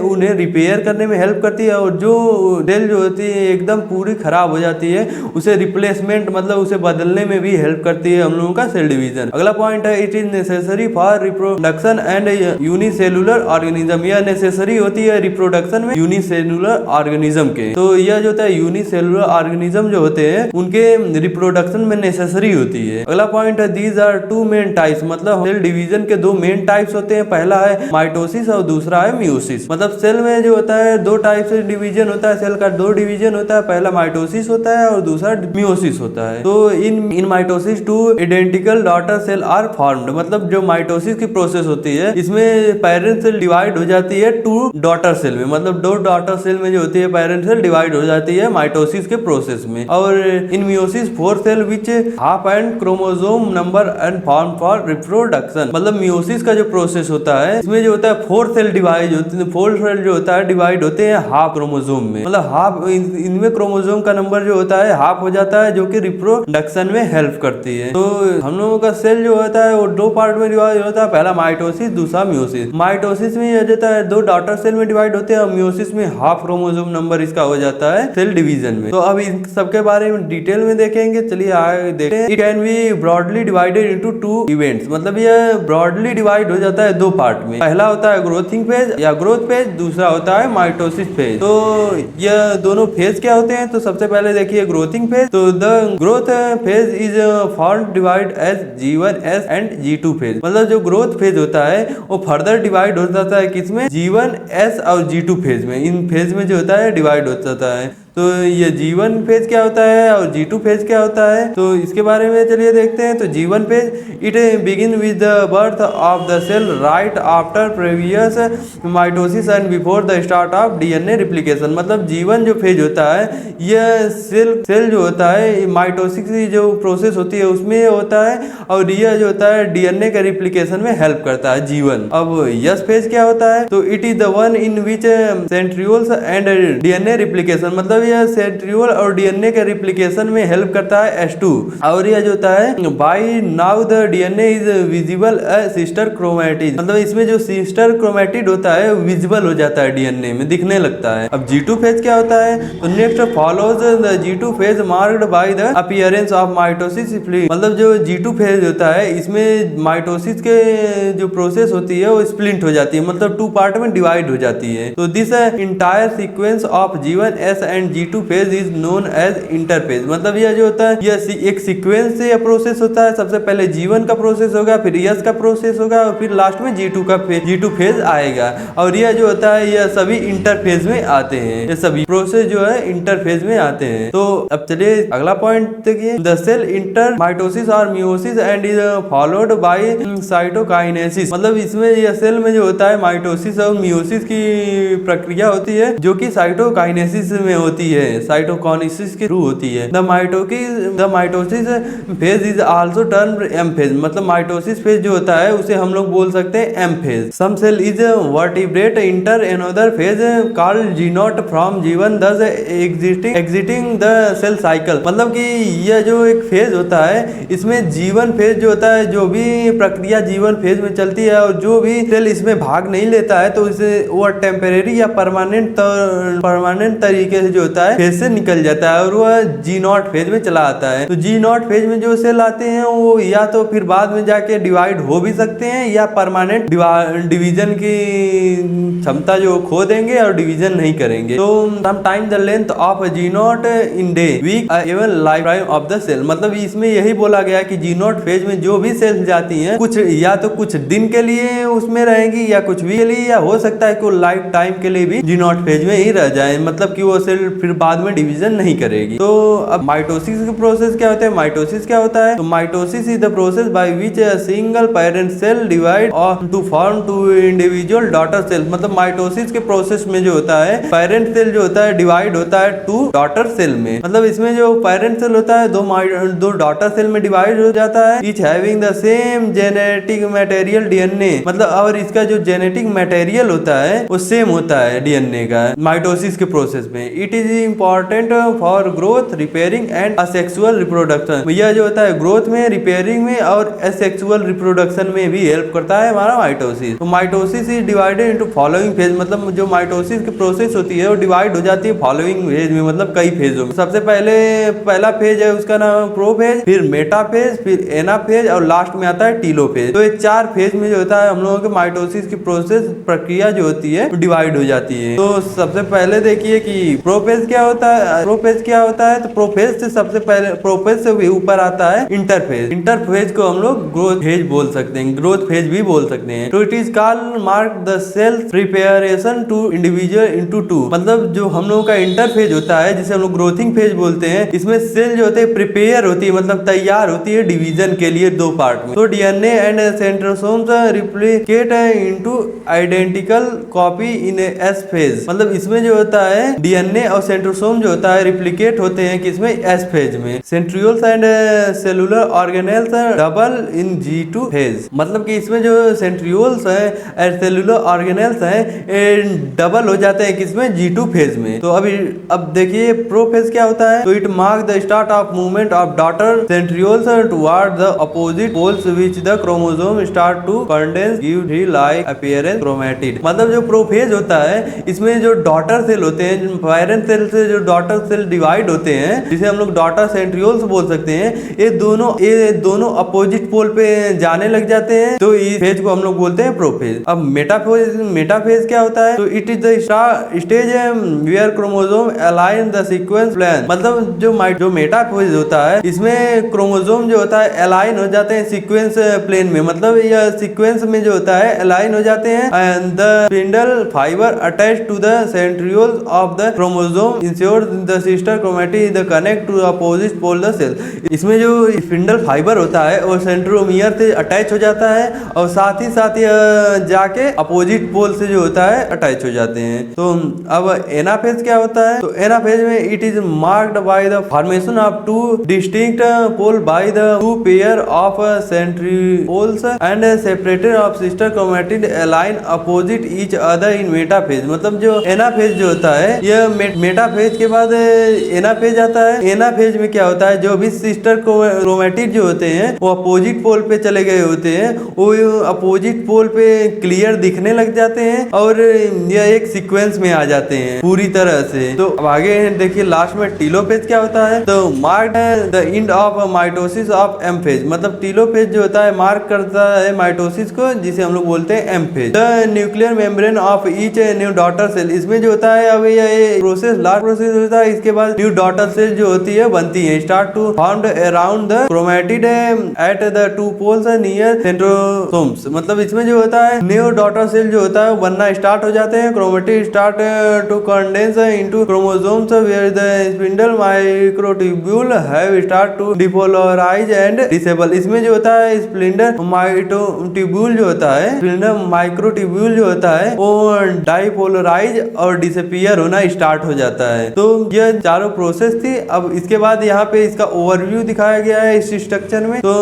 S1: उन्हें रिपेयर करने में हेल्प करती है, और जो सेल जो होती है एकदम पूरी खराब हो जाती है उसे रिप्लेसमेंट मतलब उसे बदलने में भी हेल्प करती है हम लोगों का सेल डिवीजन। अगला पॉइंट है it is necessary for reproduction and unicellular organism. यह नेसेसरी होती है रिप्रोडक्शन में यूनिसेलुलर ऑर्गेनिज्म के। तो यह जो होता है यूनिसेलुलर ऑर्गेनिज्म जो होते हैं उनके रिप्रोडक्शन में नेसेसरी होती है। अगला पॉइंट है these are two main types, मतलब सेल डिवीजन के दो मेन टाइप्स होते हैं, पहला है माइटोसिस और दूसरा है मियोसिस। मतलब सेल में जो होता है दो टाइप से डिवीजन होता है, सेल का दो डिवीजन होता है, पहला माइटोसिस होता है और दूसरा मियोसिस होता है। तो in mitosis two identical daughter cell are formed, मतलब जो माइटोसिस की प्रोसेस होती है इसमें पेरेंट सेल डिवाइड हो जाती है टू डॉटर सेल में, मतलब दो डॉटर सेल में जो होती है पेरेंट सेल डिवाइड हो जाती है माइटोसिस के प्रोसेस में। और in meiosis four cell which half and chromosome number and form for reproduction, मतलब मियोसिस का जो प्रोसेस होता है इसमें जो होता है फोर सेल डिवाइड होते हैं, फोर सेल जो होता है डिवाइड होते हैं हाफ क्रोमोसोम में, मतलब हाफ इनमें क्रोमोसोम का नंबर जो होता है हाफ हो जाता है जो कि रिप्रोडक्शन में हेल्प करती है। तो हम लोगों का सेल जो होता है वो दो पार्ट में डिवाइड होता है, पहला माइटोसिस दूसरा मियोसिस। माइटोसिस में यह जाता है दो डॉटर सेल में डिवाइड होते हैं और मियोसिस में हाफ क्रोमोसोम नंबर इसका हो जाता है सेल डिवीजन में। तो अब इन सबके बारे में डिटेल में देखेंगे, चलिए आगे देखते हैं। It can be broadly divided into two events, मतलब यह ब्रॉडली डिवाइड हो जाता है दो पार्ट में, पहला होता है ग्रोथिंग फेज या ग्रोथ फेज, दूसरा होता है माइटोसिस फेज। तो यह दोनों फेज क्या होते हैं, तो सबसे पहले देखिए ग्रोथिंग फेज। तो the growth phase is form divide as G1S and G2 phase, मतलब जो ग्रोथ फेज होता है वो फर्दर डिवाइड हो जाता है किसमें, G1S और G2 फेज में, इन फेज में जो होता है डिवाइड हो जाता है। तो ये G1 फेज क्या होता है और G2 फेज क्या होता है, तो इसके बारे में चलिए देखते हैं। तो G1 phase it begin with the birth of the cell right after previous mitosis and before the start of DNA replication, मतलब G1 जो फेज होता है यह सेल जो होता है माइटोसिस की जो प्रोसेस होती है उसमें होता है, और यह जो होता है DNA के रिप्लिकेशन में हेल्प करता है G1। अब यस फेज क्या होता है, तो it is the one in which centrioles and DNA replication, मतलब यह सेंट्रियोल और DNA के रिप्लिकेशन में हेल्प करता है H2। और यह जो होता है by now the DNA is visible sister chromatid, मतलब इसमें जो सिस्टर क्रोमैटिड होता है विजिबल हो जाता है DNA में, दिखने लगता है। अब G2 फेज क्या होता है, तो next follows the G2 phase marked by the appearance of mitosis split, मतलब जो G2 फेज होता है इसमें माइटोसिस के जो प्रोसेस होती है वो स्प्लिट हो जाती है, मतलब टू पार्ट में डिवाइड हो जाती है। तो this entire sequence of G1S and G2 phase is known as interphase, मतलब यह जो होता है यह एक सीक्वेंस से यह प्रोसेस होता है, सबसे पहले G1 का प्रोसेस होगा, फिर S का प्रोसेस होगा और फिर लास्ट में G2 फेज आएगा। और यह जो होता है यह सभी इंटरफेज में आते हैं, ये सभी प्रोसेस जो है इंटरफेज में आते हैं। तो अब चलिए अगला पॉइंट देखिए, द सेल इंटर माइटोसिस और meiosis and is followed by cytokinesis, मतलब इसमें यह सेल में जो होता है माइटोसिस और मियोसिस की प्रक्रिया होती है जो कि साइटोकाइनेसिस में होती है, साइटोकाइनेसिस के थ्रू होती है। The mitosis phase is also termed M phase, मतलब माइटोसिस फेज जो होता है उसे हम लोग बोल सकते हैं M phase. Some cell is vertebrate inter another phase called G0 from G1 thus exiting the cell cycle, मतलब कि यह जो एक फेज होता है इसमें G1 फेज जो होता है, जो भी प्रक्रिया G1 फेज में चलती है और जो भी सेल इसमें भाग नहीं लेता है तो इसे वो टेम्परेरी या परमानेंट तरीके से जो होता है फेज से निकल जाता है और वह G0 फेज में चला आता है। तो G0 फेज में जो सेल आते हैं वो या तो फिर बाद में जाके डिवाइड हो भी सकते हैं या परमानेंट डिवीजन की क्षमता जो खो देंगे और डिवीजन नहीं करेंगे। तो some time the length of G0 in day week even life time of the cell, मतलब इसमें यही बोला गया कि G0 फेज में जो भी सेल जाती हैं कुछ या तो कुछ दिन के लिए उसमें रहेंगी या कुछ भी के लिए, या हो सकता है कि वो लाइफ टाइम के लिए भी G0 फेज में ही रह जाए, मतलब कि वो सेल फिर बाद में डिवीजन नहीं करेगी। तो अब माइटोसिस का प्रोसेस क्या होता है, माइटोसिस क्या होता है, तो mitosis is the process by which a single parent cell divide to form two individual daughter cell, मतलब माइटोसिस के प्रोसेस में जो होता है पेरेंट सेल जो होता है डिवाइड होता है टू डॉटर सेल में, मतलब इसमें जो पेरेंट सेल होता है दो डॉटर सेल में डिवाइड हो जाता है, each having the same genetic material DNA, मतलब और इसका जो जेनेटिक मटेरियल होता है वो सेम होता है DNA का माइटोसिस के प्रोसेस में। It is is important for growth, repairing and asexual reproduction. यह जो होता है ग्रोथ में, रिपेयरिंग में और असेक्सुअल रिप्रोडक्शन में भी हेल्प करता है हमारा माइटोसिस। तो mitosis is divided into following phase, मतलब जो माइटोसिस की प्रोसेस होती है वो डिवाइड हो जाती है फॉलोइंग फेज में, मतलब कई फेजों में। सबसे पहला फेज है उसका नाम प्रोफेज, फिर मेटाफेज, फिर एनाफेज और लास्ट में आता है टीलोफेज। तो ये 4 फेज में जो होता है हम लोगों के माइटोसिस की प्रोसेस प्रक्रिया जो होती है डिवाइड हो जाती है। तो सबसे पहले देखिए कि प्रोफेज क्या होता है। प्रोफेज क्या होता है, तो प्रोफेज से सबसे पहले, प्रोफेज से भी ऊपर आता है इंटरफेज। इंटरफेज को हम लोग ग्रोथ फेज बोल सकते हैं, ग्रोथ फेज भी बोल सकते हैं। तो it is called mark the cell preparation to individual into two, मतलब जो हम लोगों का इंटरफेज होता है जिसे हम लोग ग्रोथिंग फेज बोलते हैं, इसमें सेल जो होते हैं प्रिपेयर होती है, मतलब तैयार होती है डिवीजन के लिए 2 पार्ट में। तो DNA and centrosomes replicate into identical copy in S phase, मतलब इसमें जो होता है डीएनए और सेंट्रोसोम जो होता है रिप्लिकेट होते हैं किसमें, एस फेज में। Centrioles and cellular organelles double in G2 phase, मतलब कि इसमें जो सेंट्रियोल्स है और सेलुलर ऑर्गेनेल्स है डबल हो जाते हैं किसमें, G2 फेज में। तो अब देखिए प्रोफेज क्या होता है। तो it mark the start of movement of daughter centrioles toward the opposite poles which the chromosome start to condense give tree like appearance chromatid, मतलब जो प्रोफेज होता है इसमें जो डॉटर सेल होते हैं, पेरेंट सेल से जो डॉटर सेल डिवाइड होते हैं जिसे हम लोग डॉटर सेंट्रियोल्स बोल सकते हैं, ये दोनों अपोजिट पोल पे जाने लग जाते हैं। तो इस फेज को हम लोग बोलते हैं प्रोफेज। अब मेटाफेज क्या होता है। तो it is the stage where chromosome align the sequence plan, मतलब जो मेटाफेज होता है इसमें क्रोमोसोम जो होता है अलाइन हो जाते हैं सीक्वेंस प्लेन में, मतलब यह सीक्वेंस में जो होता है अलाइन हो जाते हैं। And the spindle fibre attach to the centrioles of the chromosome ensure the sister chromatid the connect to opposite pole the cell. इसमें जो स्पिंडल फाइबर होता है वो सेंट्रोमियर से अटैच हो जाता है और साथ ही जाके अपोजिट पोल से जो होता है अटैच हो जाते हैं। तो अब एनाफेज क्या होता है। तो एनाफेज में it is marked by the formation of 2 distinct pole by the 2 pair of centrioles and separated of sister chromatid align opposite each other in metaphase, मतलब जो एनाफेज जो होता है यह मेटाफेज के बाद एनाफेज आता है। एनाफेज में क्या होता है, जो भी सिस्टर क्रोमैटिड जो होते हैं वो अपोजिट पोल पे चले गए होते हैं, वो अपोजिट पोल पे क्लियर दिखने लग जाते हैं और यह एक सीक्वेंस में आ जाते हैं पूरी तरह से। तो अब आगे देखिए लास्ट में टीलोफेज क्या होता है। तो mark the end of mitosis of M phase, मतलब टीलोफेज जो होता है मार्क करता है माइटोसिस को, जिसे हम लोग बोलते हैं M phase. The nuclear membrane of each new daughter cell, इसमें जो होता है अब ये प्रोसेस लास्ट प्रोसेस होता है, इसके बाद न्यू डॉटर सेल जो होती है बनती है, start to found around the chromatid at the 2 poles near centrosomes, मतलब इसमें जो होता है न्यू डॉटर सेल जो होता है बनना स्टार्ट हो जाते हैं। Chromatid start to condense into chromosomes where the spindle microtubule have start to depolarise and disable, इसमें जो होता है स्प्लिंडर माइक्रोट्यूब्यूल जो होता है, स्प्लिंडर माइक्रोट्यूब्यूल जो होता है वो डाइपोलराइज और डिसअपीयर होना स्टार्ट हो जाता है। तो यह चारों प्रोसेस थी। अब इसके बाद यहाँ पे इसका ओवरव्यू दिखाया गया है इस स्ट्रक्चर में। तो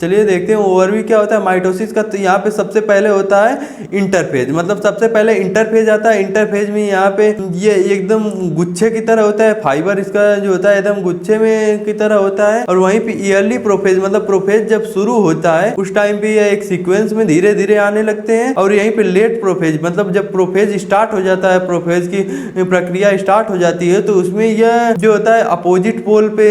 S1: चलिए देखते हैं ओवरव्यू क्या होता है माइटोसिस का। तो यहाँ पे सबसे पहले होता है इंटरफेज, मतलब सबसे पहले इंटरफेज आता है। इंटरफेज में यहाँ पे ये एकदम गुच्छे की तरह होता है, फाइबर इसका जो होता है एकदम गुच्छे में की तरह होता है। और वहीं पे ईयरली प्रोफेज, मतलब प्रोफेज जब शुरू होता है उस टाइम पे यह एक सीक्वेंस में धीरे धीरे आने लगते हैं। और यहीं पे लेट प्रोफेज, मतलब जब प्रोफेज स्टार्ट हो जाता है, प्रोफेज की प्रक्रिया स्टार्ट हो जाती है, तो उसमें यह जो होता है अपोजिट पोल पे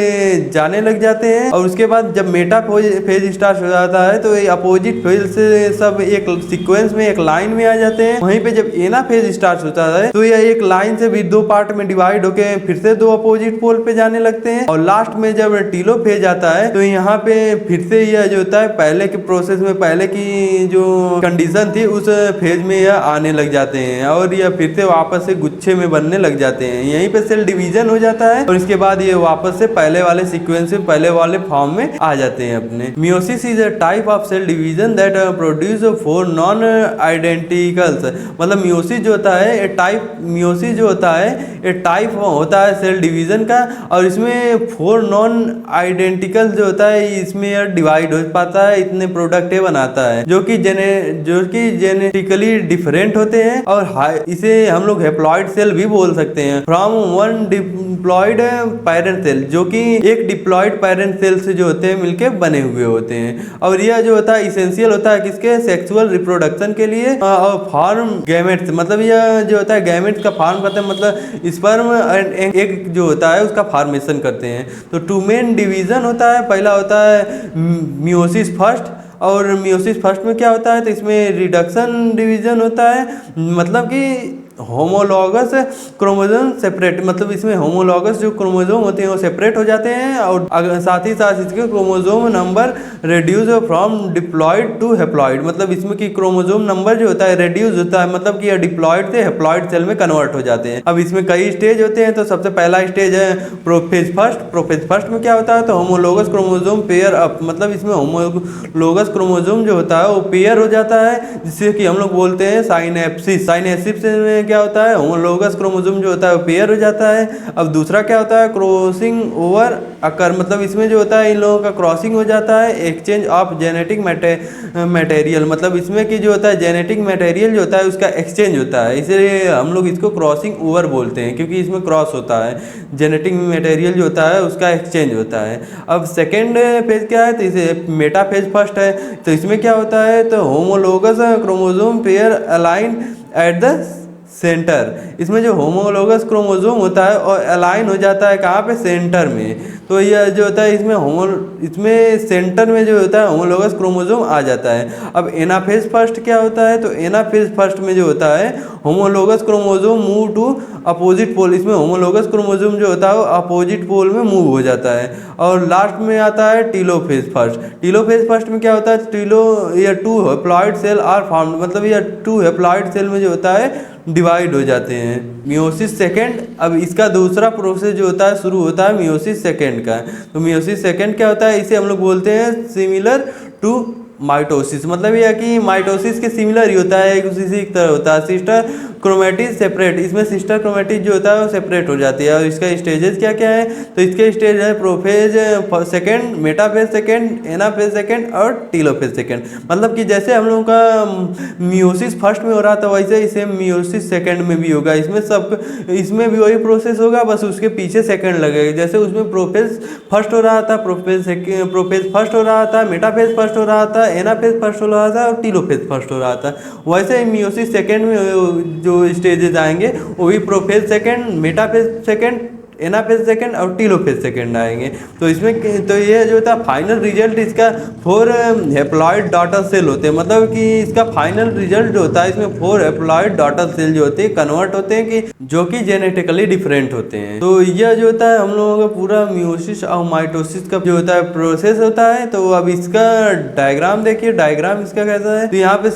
S1: जाने लग जाते हैं। और उसके बाद जब मेटा फेज स्टार्ट हो जाता है तो ये अपोजिट फेज से सब एक सीक्वेंस में एक लाइन में आ जाते हैं। वहीं पे जब एना फेज स्टार्ट होता है तो यह एक लाइन से भी 2 पार्ट में डिवाइड होके फिर से 2 अपोजिट पोल पे जाने लगते हैं। और लास्ट में जब टीलो फेज आता है तो यहाँ पे फिर से यह जो होता है पहले के प्रोसेस में पहले की जो कंडीशन थी उस फेज में यह आने लग जाते हैं और यह फिर से वापस से गुच्छे में बनने लग जाते हैं। यहीं पे सेल डिवीजन हो जाता है और इसके बाद ये वापस से पहले वाले सीक्वेंस से पहले वाले फॉर्म में आ जाते हैं अपने। Meiosis is a type of cell division that produce 4 non identicals, मतलब मियोसिस जो होता है मियोसिस जो होता है ये टाइप होता है सेल डिवीजन का। और इसमें 4 नॉन आइडेंटिकल जो होता है इसमें डिवाइड हो पाता है, इतने प्रोडक्ट बनाता है जो कि जेनेटिकली डिफरेंट होते हैं। और इसे हम लोग हेप्लॉइड सेल भी बोल सकते हैं। From one diploid parent cell, जो कि एक डिप्लॉयड पेरेंट सेल से जो होते हैं मिलके बने हुए होते हैं। और यह जो होता है इसेंशियल होता है किसके, सेक्सुअल रिप्रोडक्शन के लिए, और फॉर्म गैमेट्स, मतलब यह जो होता है गैमेट्स का फॉर्म करते हैं, मतलब स्पर्म एंड एग जो होता है उसका फॉर्मेशन करते हैं। तो टू मेन डिवीजन होता है, पहला होता है मियोसिस फर्स्ट, और मियोसिस फर्स्ट में क्या होता है, तो इसमें रिडक्शन डिवीजन होता है, मतलब कि होमोलॉगस क्रोमोसोम सेपरेट, मतलब इसमें होमोलॉगस जो क्रोमोसोम होते हैं वो सेपरेट हो जाते हैं, और साथ ही साथ इसके chromosome number reduce from diploid to haploid, मतलब इसमें की क्रोमोसोम नंबर जो होता है रिड्यूस होता है, मतलब कि यह डिप्लॉयड से हेप्लॉयड सेल में कन्वर्ट हो जाते हैं। अब इसमें कई स्टेज होते हैं, तो सबसे पहला स्टेज है प्रोफेज फर्स्ट। प्रोफेज फर्स्ट में क्या होता है, तो होमोलॉगस क्रोमोसोम पेयर अप, मतलब इसमें होमोलॉगस क्रोमोसोम जो होता है वो पेयर हो जाता है, जिससे कि हम लोग बोलते हैं साइनेप्सिस। साइनेप्सिस में क्या होता है, होमोलॉगस क्रोमोसोम जो होता है वो पेयर हो जाता है। अब दूसरा क्या होता है, क्रॉसिंग ओवर अकर, मतलब इसमें जो होता है इन लोगों का क्रॉसिंग हो जाता है, एक्सचेंज ऑफ जेनेटिक मटेरियल, मतलब इसमें की जो होता है जेनेटिक मटेरियल जो होता है उसका एक्सचेंज होता है, इसलिए हम लोग इसको क्रॉसिंग ओवर बोलते हैं, क्योंकि इसमें क्रॉस होता है, जेनेटिक मटेरियल जो होता है उसका एक्सचेंज होता है। अब सेकेंड फेज क्या है, तो इसे मेटाफेज फर्स्ट है। तो इसमें क्या होता है, तो homologous chromosome pair align at the centre, इसमें जो होमोलॉगस क्रोमोसोम होता है और अलाइन हो जाता है कहाँ पे, सेंटर में। तो यह जो होता है इसमें सेंटर में जो होता है होमोलॉगस क्रोमोसोम आ जाता है। अब एनाफेज फर्स्ट क्या होता है, तो एनाफेज फर्स्ट में जो होता है homologous chromosome move to opposite pole, इसमें होमोलॉगस क्रोमोसोम जो होता है वो अपोजिट पोल में मूव हो जाता है। और लास्ट में आता है टीलोफेज फर्स्ट। टीलोफेज फर्स्ट में क्या होता है, टीलो या two haploid cell are formed, मतलब यह टू हेप्लॉइड सेल में जो होता है डिवाइड हो जाते हैं। मियोसिस सेकेंड, अब इसका दूसरा प्रोसेस जो होता है शुरू होता है मियोसिस सेकेंड का। तो मियोसिस सेकेंड क्या होता है, इसे हम लोग बोलते हैं सिमिलर टू माइटोसिस, मतलब यह कि माइटोसिस के सिमिलर ही होता है, एक उसी से एक तरह होता है। सिस्टर क्रोमेटिड सेपरेट, इसमें सिस्टर क्रोमेटिड जो होता है वो सेपरेट हो जाती है। और इसका स्टेजेस क्या क्या है, तो इसके स्टेज है prophase second, metaphase second, anaphase second और टीलोफेज सेकेंड। मतलब कि जैसे हम लोगों का मियोसिस फर्स्ट में हो रहा था वैसे इसे मियोसिस सेकेंड में भी होगा। इसमें भी वही प्रोसेस होगा, बस उसके पीछे सेकेंड लगेगा। जैसे उसमें प्रोफेज फर्स्ट हो रहा था, प्रोफेज फर्स्ट हो रहा था, मेटाफेज फर्स्ट हो रहा था, एनाफेज फर्स्ट हो रहा था और टीलोफेज फर्स्ट हो रहा था, वैसे ही मियोसिस सेकेंड में जो स्टेजेस आएंगे वो भी prophase second, metaphase second, anaphase second और टीलोफेज सेकेंड आएंगे। तो इसमें तो ये जो होता है फाइनल रिजल्ट इसका 4 हेप्लॉइड डॉटर सेल होते हैं, मतलब कि इसका फाइनल रिजल्ट जो होता है इसमें 4 हेप्लॉइड डॉटर सेल जो होते हैं कन्वर्ट होते हैं, कि जो कि जेनेटिकली डिफरेंट होते हैं। तो यह जो होता है हम लोगों का पूरा मियोसिस और माइटोसिस का जो होता है प्रोसेस होता है। तो अब इसका डायग्राम देखिए, डायग्राम इसका कैसा है, तो यहाँ पे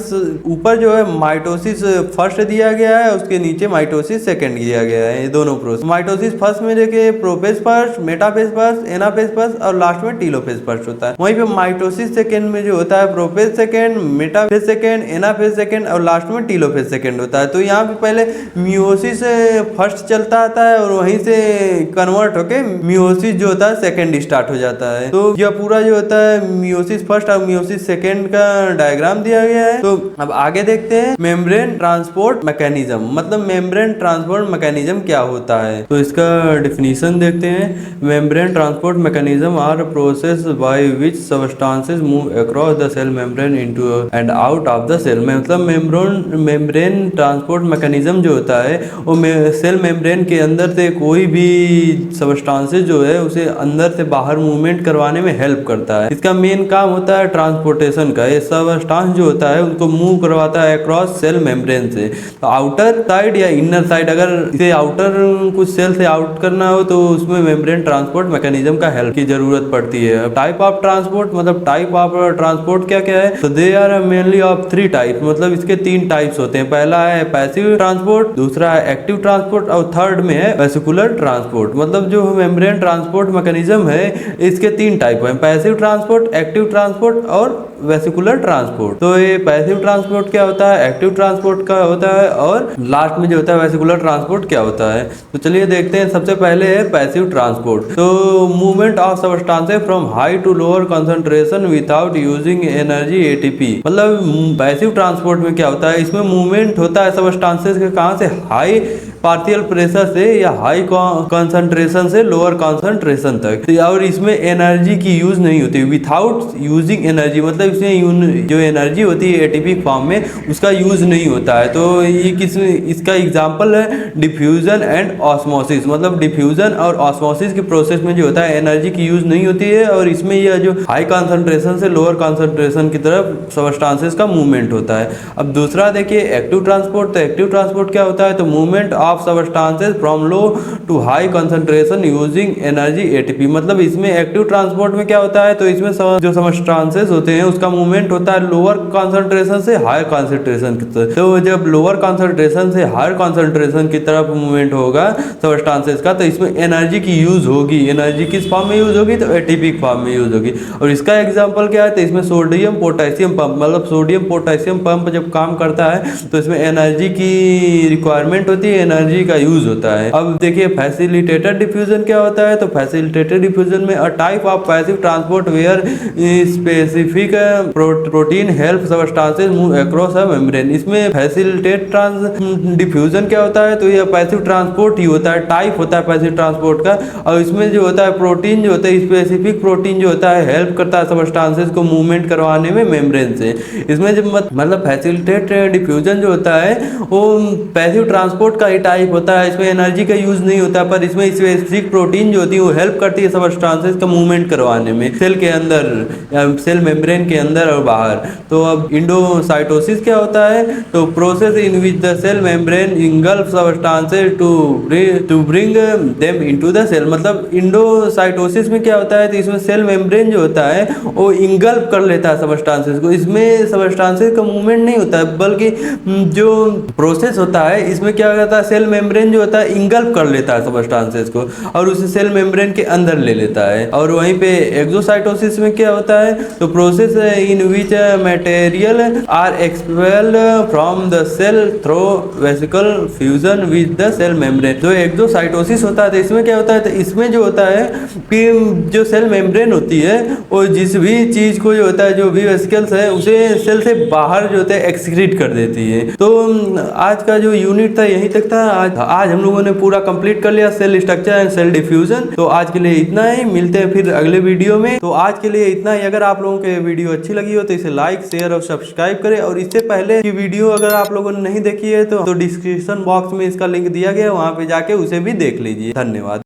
S1: ऊपर जो है माइटोसिस फर्स्ट दिया गया है, उसके नीचे माइटोसिस सेकेंड दिया गया है, ये दोनों प्रोसेस। माइटोसिस फर्स्ट में देखिए prophase first, metaphase first, anaphase first और लास्ट में टीलोफेज फर्स्ट होता है। वहीं पे माइटोसिस सेकेंड में जो होता है prophase second, metaphase second, anaphase second और लास्ट में टीलोफेज सेकेंड होता है। तो यहाँ पे पहले मियोसिस फर्स्ट चलता आता है और वहीं से कन्वर्ट होके मियोसिस जो होता है सेकेंड स्टार्ट हो जाता है। तो यह पूरा जो होता है मियोसिस फर्स्ट और मियोसिस सेकेंड का डायग्राम दिया गया है। तो अब आगे देखते हैं मेम्ब्रेन ट्रांसपोर्ट मैकेनिज्म, मतलब मेम्ब्रेन ट्रांसपोर्ट मैकेनिज्म क्या होता है। तो इसका डिफिनीशन देखते हैं। Membrane transport mechanism are process by which substances move across the cell membrane into and out of the cell. मतलब मेम्ब्रेन ट्रांसपोर्ट मैकेनिज्म जो होता है वो सेल मेम्ब्रेन के अंदर से कोई भी सबस्टांसेस जो है उसे अंदर से बाहर मूवमेंट करवाने में हेल्प करता है। इसका मेन काम होता है ट्रांसपोर्टेशन का। ये सबस्टांस जो होता है उनको मूव करवाता है अक्रॉस सेल मेम्ब्रेन से। तो आउटर साइड या इनर साइड, अगर इसे आउटर कुछ सेल से आउट करना हो तो उसमें मेम्ब्रेन ट्रांसपोर्ट मैकेनिज्म का हेल्प की जरूरत पड़ती है। टाइप ऑफ ट्रांसपोर्ट, मतलब टाइप ऑफ ट्रांसपोर्ट क्या क्या है, तो they are mainly of 3 type, मतलब इसके 3 टाइप्स होते हैं। पहला है पैसिव ट्रांसपोर्ट, दूसरा है एक्टिव ट्रांसपोर्ट और थर्ड में है वेसिकुलर ट्रांसपोर्ट। मतलब जो मेम्ब्रेन ट्रांसपोर्ट मैकेनिज्म है इसके 3 टाइप है, पैसिव ट्रांसपोर्ट, एक्टिव ट्रांसपोर्ट और वेसिकुलर ट्रांसपोर्ट। तो ये पैसिव ट्रांसपोर्ट क्या होता है, एक्टिव ट्रांसपोर्ट क्या होता है और लास्ट में जो होता है वेसिकुलर ट्रांसपोर्ट क्या होता है। तो चलिए देखते हैं। सबसे पहले है पैसिव ट्रांसपोर्ट। तो movement of substances from high to lower concentration without using energy ATP. मतलब पैसिव ट्रांसपोर्ट में क्या होता है, इसमें मूवमेंट होता है सबस्टांसेस के कहाँ से हाई पार्शियल प्रेशर से या हाई कंसंट्रेशन से लोअर कंसंट्रेशन तक। तो और इसमें एनर्जी की यूज नहीं होती विथाउट यूजिंग एनर्जी, मतलब इसमें जो एनर्जी होती है एटीपी फॉर्म में उसका यूज नहीं होता है। तो ये इसका एग्जांपल है डिफ्यूजन एंड ऑस्मोसिस, मतलब डिफ्यूजन और ऑस्मोसिस के प्रोसेस में जो होता है एनर्जी की यूज नहीं होती है और इसमें यह जो हाई कंसंट्रेशन से लोअर कंसंट्रेशन की तरफ सब्सटेंसेस का मूवमेंट होता है। अब दूसरा देखिए एक्टिव ट्रांसपोर्ट। तो एक्टिव ट्रांसपोर्ट क्या होता है, तो movement of substances from low to high concentration using energy ATP, मतलब इसमें एक्टिव ट्रांसपोर्ट में क्या होता है, तो इसमें जो सब्सटेंसेस होते हैं उसका मूवमेंट होता है लोअर कंसंट्रेशन से हायर कंसंट्रेशन की तरफ। तो जब लोअर कंसंट्रेशन से हायर कंसंट्रेशन की तरफ मूवमेंट होगा सब्सटेंसेस का, तो इसमें एनर्जी की यूज होगी। एनर्जी किस फॉर्म में यूज होगी, तो एटीपी फॉर्म में यूज होगी। और इसका एग्जांपल क्या है, तो इसमें सोडियम पोटेशियम पंप, मतलब सोडियम पोटेशियम पंप जब काम करता है तो इसमें एनर्जी की रिक्वायरमेंट होती है, एनर्जी का यूज होता है। अब देखिए फैसिलिटेटेड डिफ्यूजन क्या होता है, तो फैसिलिटेटेड डिफ्यूजन में a type of passive transport where specific protein help substances move across a membrane. इसमें फैसिलिटेट डिफ्यूजन क्या होता है, तो यह पैसिव ट्रांसपोर्ट ही होता है, टाइप होता है पैसिव ट्रांसपोर्ट का। और इसमें जो होता है प्रोटीन जो होता है स्पेसिफिक प्रोटीन जो होता है हेल्प करता है सब्सटेंसेस को मूवमेंट करवाने में मेम्ब्रेन से। इसमें जब मतलब फैसिलिटेट डिफ्यूजन जो होता है वो पैसिव ट्रांसपोर्ट का ही टाइप होता है, इसमें एनर्जी का यूज नहीं होता, पर इसमें स्पेसिफिक प्रोटीन जो होती है वो हेल्प करती है सब्सटेंसेस का मूवमेंट करवाने में सेल के अंदर या सेल मेम्ब्रेन के अंदर और बाहर। तो अब इंडोसाइटोसिस क्या होता है, तो process in which the cell membrane engulf substances to bring them into the cell, मतलब इंडोसाइटोसिस में क्या होता है, तो इसमें सेल मेम्ब्रेन जो होता है वो इंगल्फ कर लेता है सब्सटेंसेस को। इसमें सब्सटेंसेस का मूवमेंट नहीं होता है, बल्कि जो प्रोसेस होता है इसमें क्या करता है सेल मेम्ब्रेन जो होता है इंगल्फ कर लेता है सब्सटेंसेस को और उसे सेल मेम्ब्रेन के अंदर ले लेता है। और वहीं पे एक्सोसाइटोसिस में क्या होता है, तो process in which material are expelled from the cell through vesicle fusion with the cell membrane. जो एक्सोसाइटोसिस होता है तो इसमें क्या होता है, तो इसमें जो होता है कि जो सेल मेम्ब्रेन होती है वो जिस भी चीज को जो होता है जो भी वेसिकल्स है उसे सेल से बाहर जो होता है एक्सक्रीट कर देती है। तो आज का जो यूनिट था यहीं तक था। आज हम लोगों ने पूरा कंप्लीट कर लिया cell structure and cell diffusion. तो आज के लिए इतना ही, मिलते हैं फिर अगले वीडियो में। तो आज के लिए इतना ही। अगर आप लोगों के वीडियो अच्छी लगी हो तो इसे लाइक शेयर और सब्सक्राइब करें। और इससे पहले की वीडियो अगर आप लोगों ने नहीं देखी है तो डिस्क्रिप्शन बॉक्स में इसका लिंक दिया गया है, वहां पे जाके उसे भी देख लीजिए। धन्यवाद।